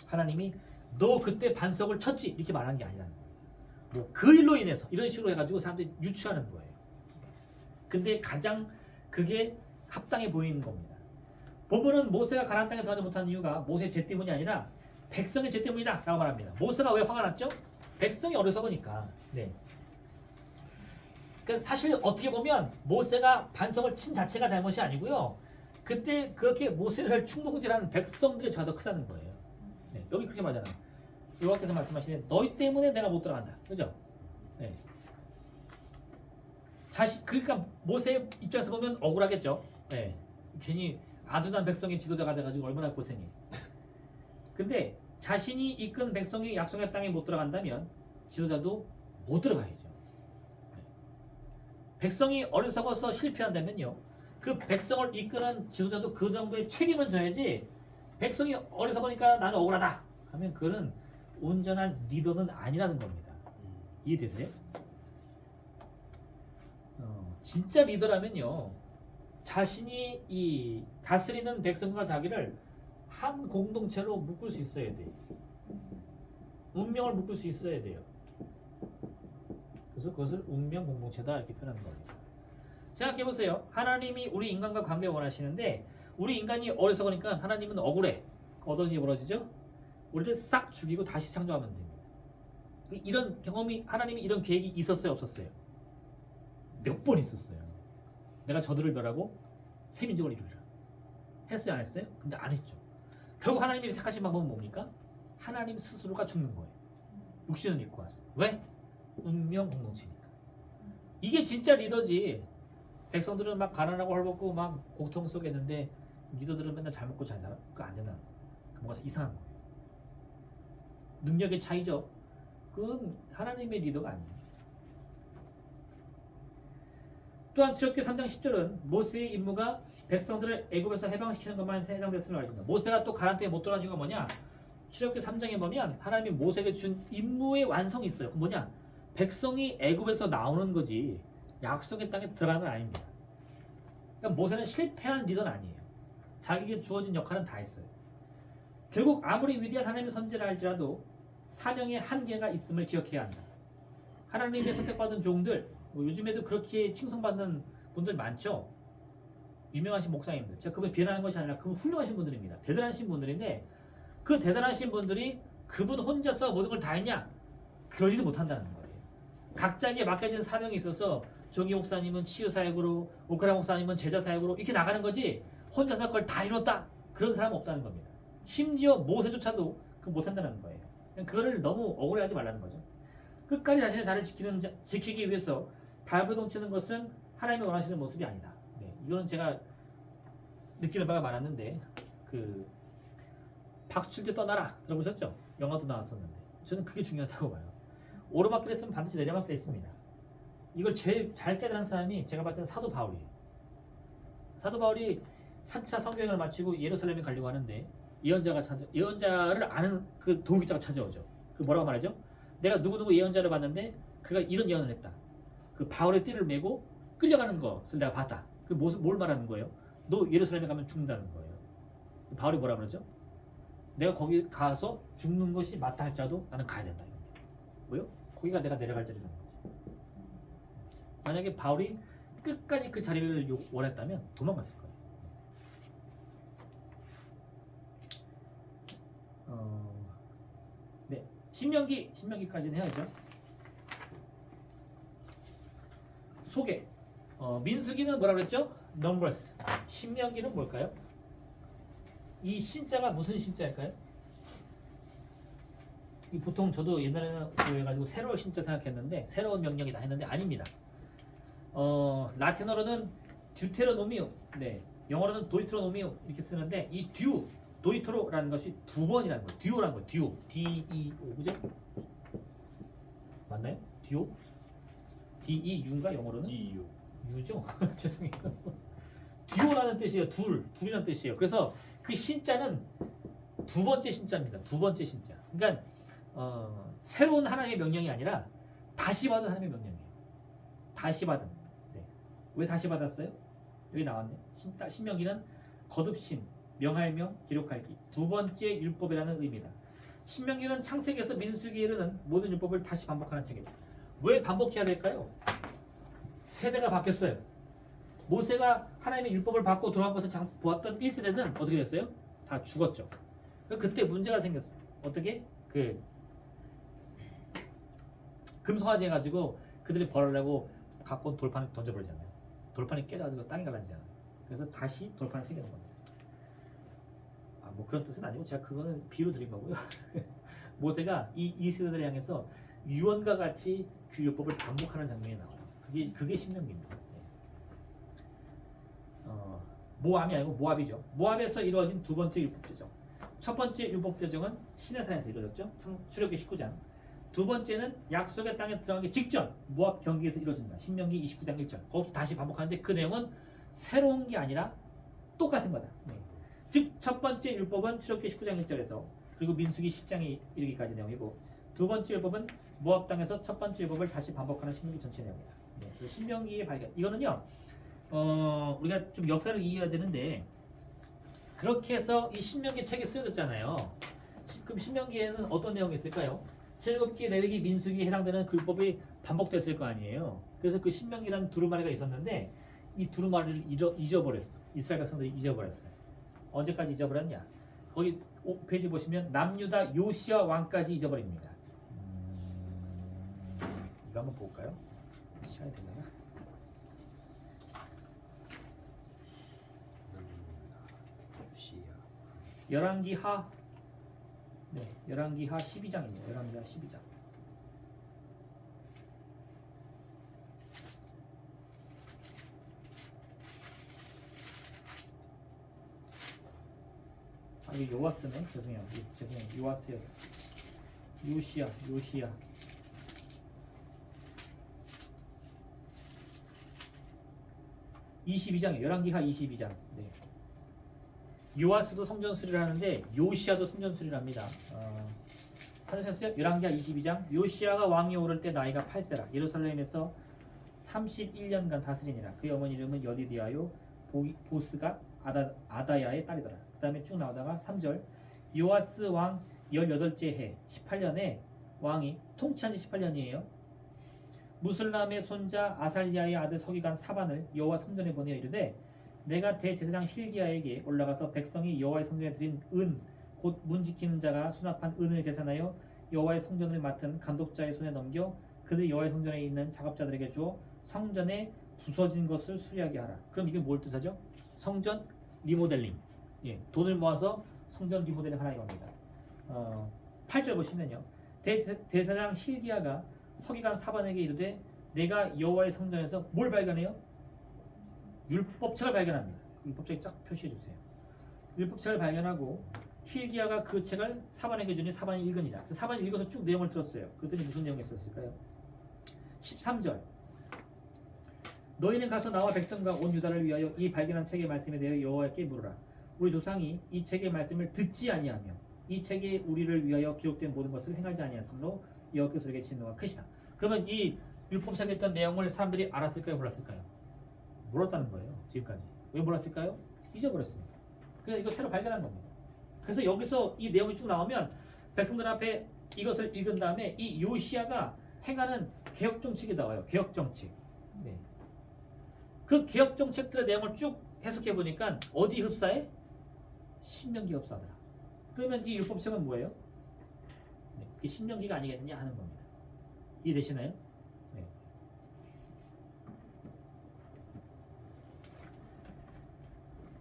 하나님이 너 그때 반석을 쳤지 이렇게 말한 게 아니라는 거예요. 뭐 그 일로 인해서 이런 식으로 해가지고 사람들이 유추하는 거예요. 근데 가장 그게 합당해 보이는 겁니다. 본문은 모세가 가나안 땅에 들어가지 못한 이유가 모세의 죄 때문이 아니라 백성의 죄 때문이다 라고 말합니다. 모세가 왜 화가 났죠? 백성이 어리석으니까. 네. 그러니까 사실 어떻게 보면 모세가 반석을 친 자체가 잘못이 아니고요. 그때 그렇게 모세를 충동질하는 백성들의 죄가 더 크다는 거예요. 네. 여기 그렇게 말하잖아요. 여호와께서 말씀하시는 너희 때문에 내가 못 들어간다. 그죠? 네. 그러니까 모세 입장에서 보면 억울하겠죠. 네. 괜히 아둔한 백성의 지도자가 돼가지고 얼마나 고생해. 근데 자신이 이끈 백성이 약속의 땅에 못 들어간다면 지도자도 못 들어가야죠. 네. 백성이 어리석어서 실패한다면요, 그 백성을 이끄는 지도자도 그 정도의 책임은 져야지. 백성이 어리석으니까 나는 억울하다 하면 그는 온전한 리더는 아니라는 겁니다. 이해되세요? 진짜 리더라면요, 자신이 이 다스리는 백성과 자기를 한 공동체로 묶을 수 있어야 돼요. 운명을 묶을 수 있어야 돼요. 그래서 그것을 운명 공동체다 이렇게 표현하는 겁니다. 생각해보세요. 하나님이 우리 인간과 관계 원하시는데 우리 인간이 어리석으니까 하나님은 억울해. 어떤 일이 벌어지죠? 우리를 싹 죽이고 다시 창조하면 됩니다. 이런 경험이, 하나님이 이런 계획이 있었어요, 없었어요? 몇 번 있었어요. 내가 저들을 멸하고 새 민족을 이루리라. 했어요, 안 했어요? 근데 안 했죠. 결국 하나님이 택하신 방법은 뭡니까? 하나님 스스로가 죽는 거예요. 육신을 입고 와서. 왜? 운명 공동체니까. 이게 진짜 리더지. 백성들은 막 가난하고 헐벗고 막 고통 속에 있는데 리더들은 맨날 잘 먹고 잘 살아? 그거 안 되면 뭔가 이상한 거예요. 능력의 차이죠. 그건 하나님의 리더가 아니에요. 또한 출애굽기 3장 10절은 모세의 임무가 백성들을 애굽에서 해방시키는 것만 해당됐음을 알려줍니다. 모세가 또 가나안 땅에 못 들어간 이유가 뭐냐? 출애굽기 3장에 보면 하나님이 모세에게 준 임무의 완성이 있어요. 그 뭐냐? 백성이 애굽에서 나오는 거지 약속의 땅에 들어가는 건 아닙니다. 그러니까 모세는 실패한 리더는 아니에요. 자기에게 주어진 역할은 다 했어요. 결국 아무리 위대한 하나님의 선지라 할지라도 사명의 한계가 있음을 기억해야 한다. 하나님의 선택받은 종들, 뭐 요즘에도 그렇게 칭송받는 분들 많죠. 유명하신 목사님들. 제가 그분 비난하는 것이 아니라 그분 훌륭하신 분들입니다. 대단하신 분들인데 그 대단하신 분들이 그분 혼자서 모든 걸 다 했냐? 그러지도 못한다는 거예요. 각자에게 맡겨진 사명이 있어서 정기 목사님은 치유 사역으로, 오크라 목사님은 제자 사역으로 이렇게 나가는 거지 혼자서 그걸 다 이뤘다 그런 사람은 없다는 겁니다. 심지어 모세조차도 그 못한다는 거예요. 그거를 너무 억울해하지 말라는 거죠. 끝까지 자신의 자를 지키기 위해서 발버둥 치는 것은 하나님이 원하시는 모습이 아니다. 네, 이거는 제가 느끼는 바가 많았는데 그 박수 칠 때 떠나라 들어보셨죠? 영화도 나왔었는데 저는 그게 중요하다고 봐요. 오르막길에 있으면 반드시 내리막길에 있습니다. 이걸 제일 잘 깨달은 사람이 제가 봤을 때는 사도 바울이에요. 사도 바울이 3차 성경을 마치고 예루살렘에 가려고 하는데 예언자를 아는 그 도움기자가 찾아오죠. 그 뭐라고 말하죠? 내가 누구누구 예언자를 봤는데 그가 이런 예언을 했다. 그 바울의 띠를 메고 끌려가는 것을 내가 봤다. 그 뭘 말하는 거예요? 너 예루살렘에 가면 죽는다는 거예요. 바울이 뭐라 그러죠? 내가 거기 가서 죽는 것이 맞다 할지라도 나는 가야 된다. 뭐요? 거기가 내가 내려갈 자리라는 거지. 만약에 바울이 끝까지 그 자리를 원했다면 도망갔을 거예요. 네, 신명기까지는 해야죠. 소개. 민수기는 뭐라 그랬죠? Numbers. 신명기는 뭘까요? 이 신자가 무슨 신자일까요? 이 보통 저도 옛날에는 그래가지고 새로운 신자 생각했는데 새로운 명령이다 했는데 아닙니다. 라틴어로는 듀테로노미움, 네, 영어로는 도이트로노미움 이렇게 쓰는데 이 도이트로라는 것이 두 번이라는 거예요. 듀오라는 거예요. D-E-O, 그죠? 맞나요? D-E-U인가 영어로는? D-U. 유죠? 죄송해요. 듀오라는 뜻이에요. 둘이라는 뜻이에요. 그래서 그 신자는 두 번째 신자입니다. 두 번째 신자. 그러니까 새로운 하나님의 명령이 아니라 다시 받은 하나님의 명령이에요. 다시 받은. 네. 왜 다시 받았어요? 여기 나왔네. 신명기는 거듭신, 명할명, 기록할기. 두 번째 율법이라는 의미다. 신명기는 창세기에서 민수기에 이르는 모든 율법을 다시 반복하는 책이다. 왜 반복해야 될까요? 세대가 바뀌었어요. 모세가 하나님의 율법을 받고 돌아온 것을 보았던 1세대는 어떻게 됐어요? 다 죽었죠. 그때 문제가 생겼어요. 어떻게? 그 금송아지 해가지고 그들이 벌하려고 갖고 온 돌판을 던져버리잖아요. 돌판이 깨져가지고 땅에 갈라지잖아요. 그래서 다시 돌판을 새기는 겁니다. 뭐 그런 뜻은 아니고 제가 그거는 비유 드린 거고요. 모세가 이 세대를 향해서 유언과 같이 그 율법을 반복하는 장면이 나와요. 그게 신명기입니다. 모함이 아니고 모압이죠. 모압에서 이루어진 두 번째 율법 제정. 첫 번째 율법 제정은 시내산에서 이루어졌죠. 출애굽기 19장. 두 번째는 약속의 땅에 들어가기 직전 모압 경기에서 이루어진다. 신명기 29장 1절. 거기서 다시 반복하는데 그 내용은 새로운 게 아니라 똑같은 거다. 네. 즉 첫 번째 율법은 출애굽기 19장 1절에서 그리고 민수기 10장에 이르기까지 내용이고 두 번째 율법은 모압 땅에서 첫 번째 율법을 다시 반복하는 신명기 전체 내용이다. 네. 신명기의 발견. 이거는요. 우리가 좀 역사를 이해해야 되는데 그렇게 해서 이 신명기 책이 쓰여졌잖아요. 그럼 신명기에는 어떤 내용이 있을까요? 출애굽기, 레위기, 민수기에 해당되는 그 율법이 반복됐을 거 아니에요. 그래서 그 신명기라는 두루마리가 있었는데 이 두루마리를 잊어버렸어. 이스라엘 백성들이 잊어버렸어요. 언제까지 잊어버렸냐? 거기 페이지 보시면 남유다 요시야 왕까지 잊어버립니다. 이거 한번 볼까요? 시간이 되려나? 열왕기하 12장입니다. 열왕기하 12장. 이게 요아스네. 죄송해요. 요아스였어. 요시야. 22장이에요. 열왕기하 22장. 네. 요아스도 성전 수리를 하는데 요시야도 성전 수리를 합니다. 찾으셨어요? 열왕기하 22장. 요시야가 왕이 오를 때 나이가 8세라. 예루살렘에서 31년간 다스리니라. 그의 어머니 이름은 여디디아요 보스가 아다야의 딸이더라. 그 다음에 쭉 나오다가 3절. 요아스 왕 18째 해 18년에 왕이 통치한 지 18년이에요. 무슬람의 손자 아살리아의 아들 서기관 사반을 여호와 성전에 보내어 이르되 내가 대제사장 힐기야에게 올라가서 백성이 여호와의 성전에 드린 은, 곧 문 지키는 자가 수납한 은을 계산하여 여호와의 성전을 맡은 감독자의 손에 넘겨 그들이 여호와의 성전에 있는 작업자들에게 주어 성전에 부서진 것을 수리하게 하라. 그럼 이게 뭘 뜻하죠? 성전 리모델링. 예, 돈을 모아서 성전 리모델링 하라 이겁니다. 8절 보시면요. 대사장 힐기야가 서기관 사반에게 이르되 내가 여호와의 성전에서 뭘 발견해요? 율법책을 발견합니다. 율법책 쫙 표시해 주세요. 율법책을 발견하고 힐기야가 그 책을 사반에게 주니 사반이 읽으니라. 사반이 읽어서 쭉 내용을 들었어요. 그랬더니 무슨 내용이 있었을까요? 13절 너희는 가서 나와 백성과 온 유다를 위하여 이 발견한 책의 말씀에 대하여 여호와께 물으라. 우리 조상이 이 책의 말씀을 듣지 아니하며 이 책에 우리를 위하여 기록된 모든 것을 행하지 아니하므로 여호와께서 우리에게 진노가 크시다. 그러면 이 율법책에 있던 내용을 사람들이 알았을까요? 몰랐을까요? 몰랐다는 거예요. 지금까지. 왜 몰랐을까요? 잊어버렸으니까. 그래서 이거 새로 발견한 겁니다. 그래서 여기서 이 내용이 쭉 나오면 백성들 앞에 이것을 읽은 다음에 이 요시야가 행하는 개혁 정책이 나와요. 개혁 정책. 네. 그 개혁 정책들의 내용을 쭉 해석해 보니까 어디 흡사해? 신명기 흡사하더라. 그러면 이 율법책은 뭐예요? 네, 그게 신명기가 아니겠느냐 하는 겁니다. 이해되시나요? 네.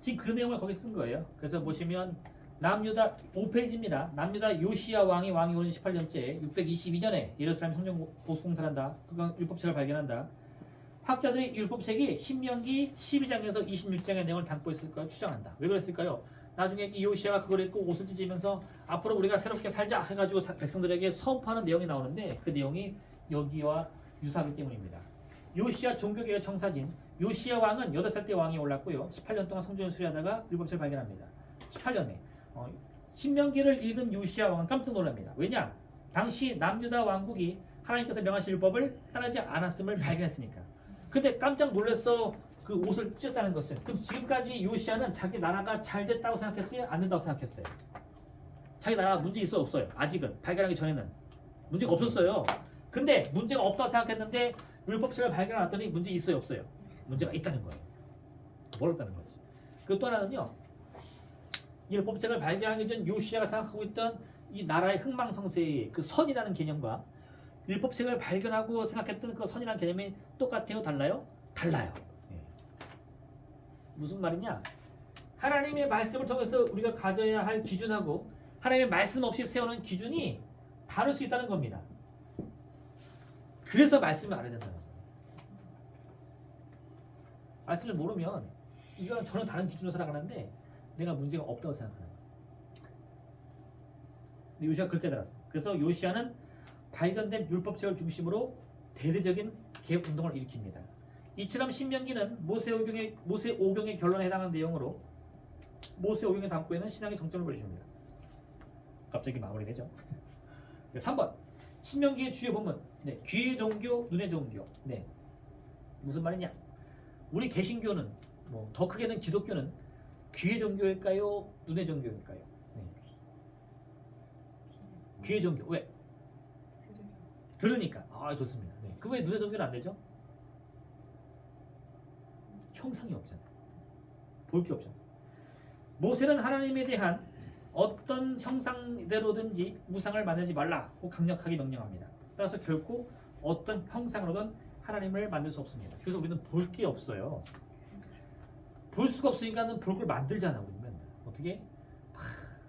지금 그 내용을 거기 쓴 거예요. 그래서 보시면 남유다 5페이지입니다. 남유다 요시야 왕이 오는 18년째 622년에 예루살렘 성전 보수공사를 한다. 그건 율법책을 발견한다. 학자들이 율법책이 신명기 12장에서 26장의 내용을 담고 있을 까 추정한다. 왜 그랬을까요? 나중에 이 요시야가 그걸 읽고 옷을 찢으면서 앞으로 우리가 새롭게 살자 해가지고 백성들에게 선포하는 내용이 나오는데 그 내용이 여기와 유사하기 때문입니다. 요시야 종교개혁 청사진 요시야 왕은 8살 때 왕이 올랐고요. 18년 동안 성전을 수리하다가 율법책을 발견합니다. 18년에 신명기를 읽은 요시야 왕은 깜짝 놀랍니다. 왜냐? 당시 남유다 왕국이 하나님께서 명하신 율법을 따르지 않았음을 발견했으니까. 근데 깜짝 놀라서 그 옷을 찢었다는 것은 그럼 지금까지 요시야는 자기 나라가 잘 됐다고 생각했어요? 안 된다고 생각했어요? 자기 나라가 문제 있어요? 없어요? 아직은 발견하기 전에는 문제가 없었어요. 근데 문제가 없다고 생각했는데 율법책을 발견해놨더니 문제 있어요? 없어요? 문제가 있다는 거예요. 몰랐다는 거지. 그 또 하나는요. 이 율법책을 발견하기 전 요시야가 생각하고 있던 이 나라의 흥망성쇠의 그 선이라는 개념과 율법책을 발견하고 생각했던 그 선이라는 개념이 똑같아요? 달라요? 달라요. 무슨 말이냐? 하나님의 말씀을 통해서 우리가 가져야 할 기준하고 하나님의 말씀 없이 세우는 기준이 다를 수 있다는 겁니다. 그래서 말씀을 알아야 된다는 거예요. 말씀을 모르면 이거랑 전혀 다른 기준으로 살아가는데 내가 문제가 없다고 생각하는 거예요. 근데 요시아가 그렇게 달았어. 그래서 요시아는 발견된 율법책을 중심으로 대대적인 개혁 운동을 일으킵니다. 이처럼 신명기는 모세 오경의 결론에 해당하는 내용으로 모세 오경에 담고 있는 신앙의 정점을 보여줍니다. 갑자기 마무리되죠. 3번 신명기의 주요 본문 귀의 종교, 눈의 종교. 무슨 말이냐? 우리 개신교는 더 크게는 기독교는 귀의 종교일까요? 눈의 종교일까요? 귀의 종교. 왜? 들으니까. 좋습니다. 그 왜 눈의 종교는 안 되죠? 형상이 없잖아요. 볼 게 없잖아요. 모세는 하나님에 대한 어떤 형상대로든지 우상을 만들지 말라고 강력하게 명령합니다. 따라서 결코 어떤 형상으로든 하나님을 만들 수 없습니다. 그래서 우리는 볼 게 없어요. 볼 수가 없으니까는 볼 걸 만들잖아. 우리는 어떻게?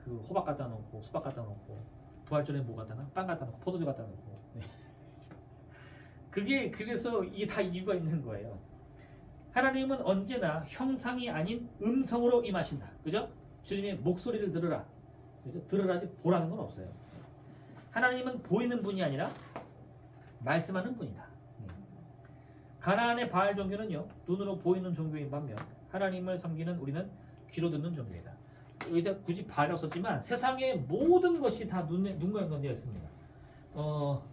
그 호박 갖다 놓고 수박 갖다 놓고 부활절에 뭐 갖다 놔? 빵 갖다 놓고 포도주 갖다 놓고. 그게 그래서 이게 다 이유가 있는 거예요. 하나님은 언제나 형상이 아닌 음성으로 임하신다. 그죠? 주님의 목소리를 들으라. 그죠? 들으라지 보라는 건 없어요. 하나님은 보이는 분이 아니라 말씀하는 분이다. 가나안의 바알 종교는요, 눈으로 보이는 종교인 반면 하나님을 섬기는 우리는 귀로 듣는 종교이다. 여기서 굳이 바알이라고 썼지만 세상의 모든 것이 다 눈과 연관되어 있습니다. 뭐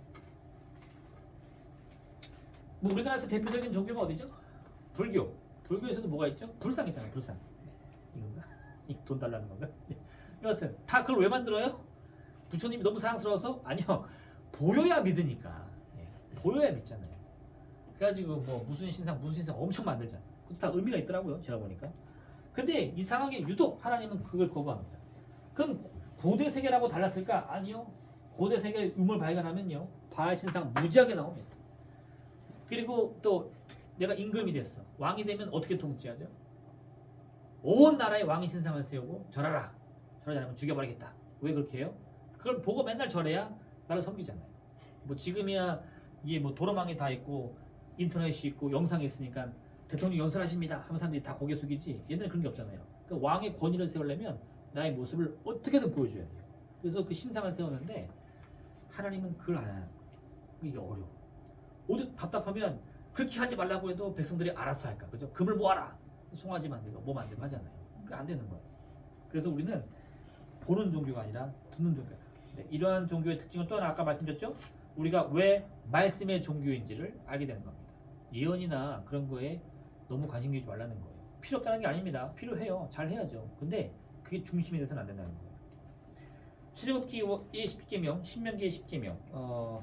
우리나라에서 대표적인 종교가 어디죠? 불교. 불교에서도 뭐가 있죠? 불상이잖아요. 불상. 이건가? 돈 달라는 건가? 여하튼 다 그걸 왜 만들어요? 부처님이 너무 사랑스러워서? 아니요. 보여야 믿으니까. 보여야 믿잖아요. 그래가지고 뭐 무슨 신상 엄청 만들잖아요. 그것도 다 의미가 있더라고요. 제가 보니까. 근데 이상하게 유독 하나님은 그걸 거부합니다. 그럼 고대 세계라고 달랐을까? 아니요. 고대 세계 유물 발견하면요, 바알 신상 무지하게 나옵니다. 그리고 또 내가 임금이 됐어. 왕이 되면 어떻게 통치하죠? 온 나라에 왕의 신상을 세우고 절하라. 절하지 않으면 죽여버리겠다. 왜 그렇게 해요? 그걸 보고 맨날 절해야 나를 섬기잖아요. 뭐 지금이야 이게 뭐 도로망이 다 있고 인터넷이 있고 영상이 있으니까 대통령 연설하십니다 하면 사람들이 다 고개 숙이지, 옛날에 그런 게 없잖아요. 그 왕의 권위를 세우려면 나의 모습을 어떻게든 보여줘야 돼요. 그래서 그 신상을 세우는데 하나님은 그걸 안 하는 거예요. 이게 어려워. 오죽 답답하면 그렇게 하지 말라고 해도 백성들이 알아서 할까, 그죠? 금을 모아라, 송아지 만들고 뭐 만들고 하잖아요. 그게 안 되는 거예요. 그래서 우리는 보는 종교가 아니라 듣는 종교다. 네, 이러한 종교의 특징은 또 하나 아까 말씀드렸죠? 우리가 왜 말씀의 종교인지를 알게 되는 겁니다. 예언이나 그런 거에 너무 관심 갖지 말라는 거예요. 필요 없다는 게 아닙니다. 필요해요. 잘 해야죠. 근데 그게 중심이 돼서는 안 된다는 거예요. 출애굽기의 10계명, 신명기의 10계명.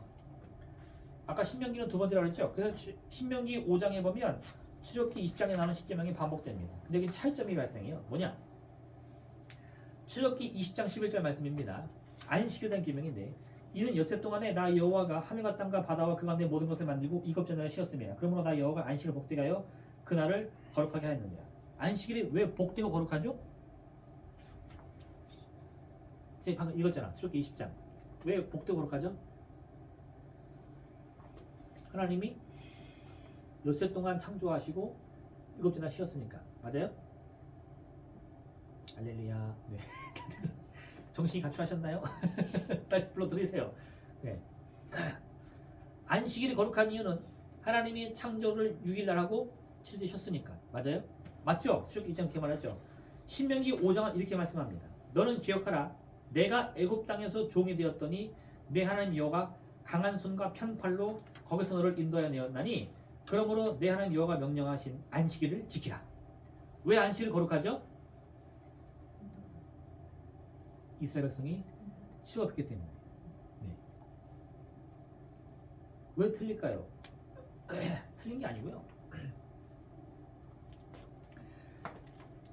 아까 신명기는 두 번째라고 했죠. 그래서 신명기 5장에 보면 출애굽기 20장에 나오는 10계명이 반복됩니다. 근데 여기 차이점이 발생해요. 뭐냐? 출애굽기 20장 11절 말씀입니다. 안식에 대한 계명인데, 이는 엿새 동안에 나 여호와가 하늘과 땅과 바다와 그 가운데 모든 것을 만들고 이곱째 날을 쉬었음이라. 그러므로 나 여호와가 안식을 복되게 하여 그 날을 거룩하게 하였느니라. 안식일이 왜 복되고 거룩하죠? 제가 방금 읽었잖아. 출애굽기 20장. 왜 복되고 거룩하죠? 하나님이 엿새 동안 창조하시고 이곱째 날 쉬었으니까. 맞아요? 할렐루야. 네. 정신이 가출하셨나요? 다시 불러드리세요. 네. 안식일이 거룩한 이유는 하나님이 창조를 6일날 하고 7일 쉬었으니까. 맞아요? 맞죠? 출애굽기 2장 이렇게 말했죠. 신명기 5장은 이렇게 말씀합니다. 너는 기억하라. 내가 애굽 땅에서 종이 되었더니 내 하나님 여호와가 강한 손과 편팔로 거기서 너를 인도하여 내었나니 그러므로 내 하나님 여호와가 명령하신 안식일을 지키라. 왜 안식일을 거룩하죠? 이스라엘 백성이 치워봤기 때문에. 네. 왜 틀릴까요? 틀린 게 아니고요.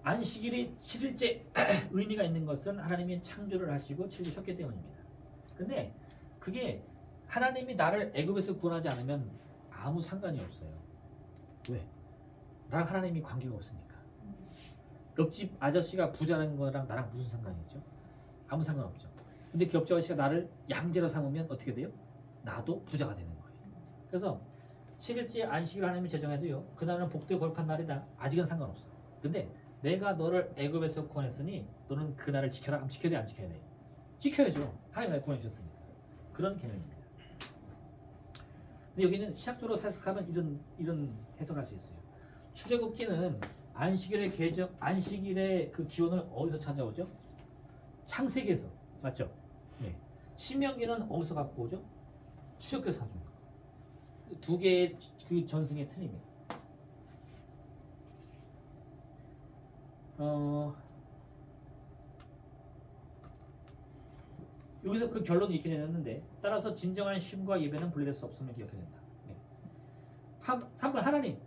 안식일이 7일째 의미가 있는 것은 하나님이 창조를 하시고 7일 쉬었기 때문입니다. 근데 그게 하나님이 나를 애굽에서 구원하지 않으면 아무 상관이 없어요. 왜? 나랑 하나님이 관계가 없으니까. 옆집 아저씨가 부자라는 거랑 나랑 무슨 상관이 있죠? 아무 상관없죠. 근데 그 옆집 아저씨가 나를 양제로 삼으면 어떻게 돼요? 나도 부자가 되는 거예요. 그래서 7일째 안식일 하나님이 제정해도요, 그날은 복되고 거룩한 날이다. 아직은 상관없어. 근데 내가 너를 애굽에서 구원했으니 너는 그 날을 지켜라. 그럼 지켜야 돼, 안 지켜야 돼? 지켜야죠. 하나님이 나를 구원해 주셨으니까. 그런 개념입니다. 근데 여기는 시작적으로 해석하면 이런 해석할 수 있어요. 출애굽기는 안식일의 그 기원을 어디서 찾아오죠? 창세기에서. 맞죠? 네. 신명기는 어디서 갖고 오죠? 출애굽기에서 가져온 거. 두 개의 그 전승의 틀입니다. 여기서 그 결론이 이렇게 내렸는데, 따라서 진정한 쉼과 예배는 분리될 수 없음을 기억해야 된다. 네. 3번 하나님.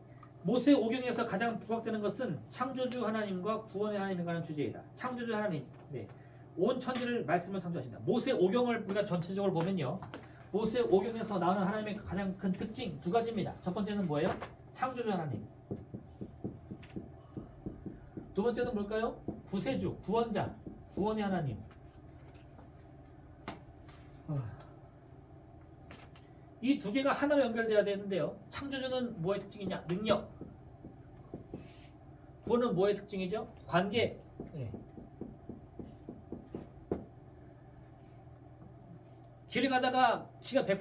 모세 오경에서 가장 부각되는 것은 창조주 하나님과 구원의 하나님에 관한 주제이다. 창조주 하나님. 네. 온 천지를 말씀으로 창조하신다. 모세 오경을 우리가 전체적으로 보면요, 모세 오경에서 나오는 하나님의 가장 큰 특징 두 가지입니다. 첫 번째는 뭐예요? 창조주 하나님. 두 번째는 뭘까요? 구세주, 구원자, 구원의 하나님. 이 두 개가 하나로 연결돼야 되는데요, 창조주는 뭐의 특징이냐? 능력. 구원은 뭐의 특징이죠? 관계. 네. 길을 가다가 지가 100%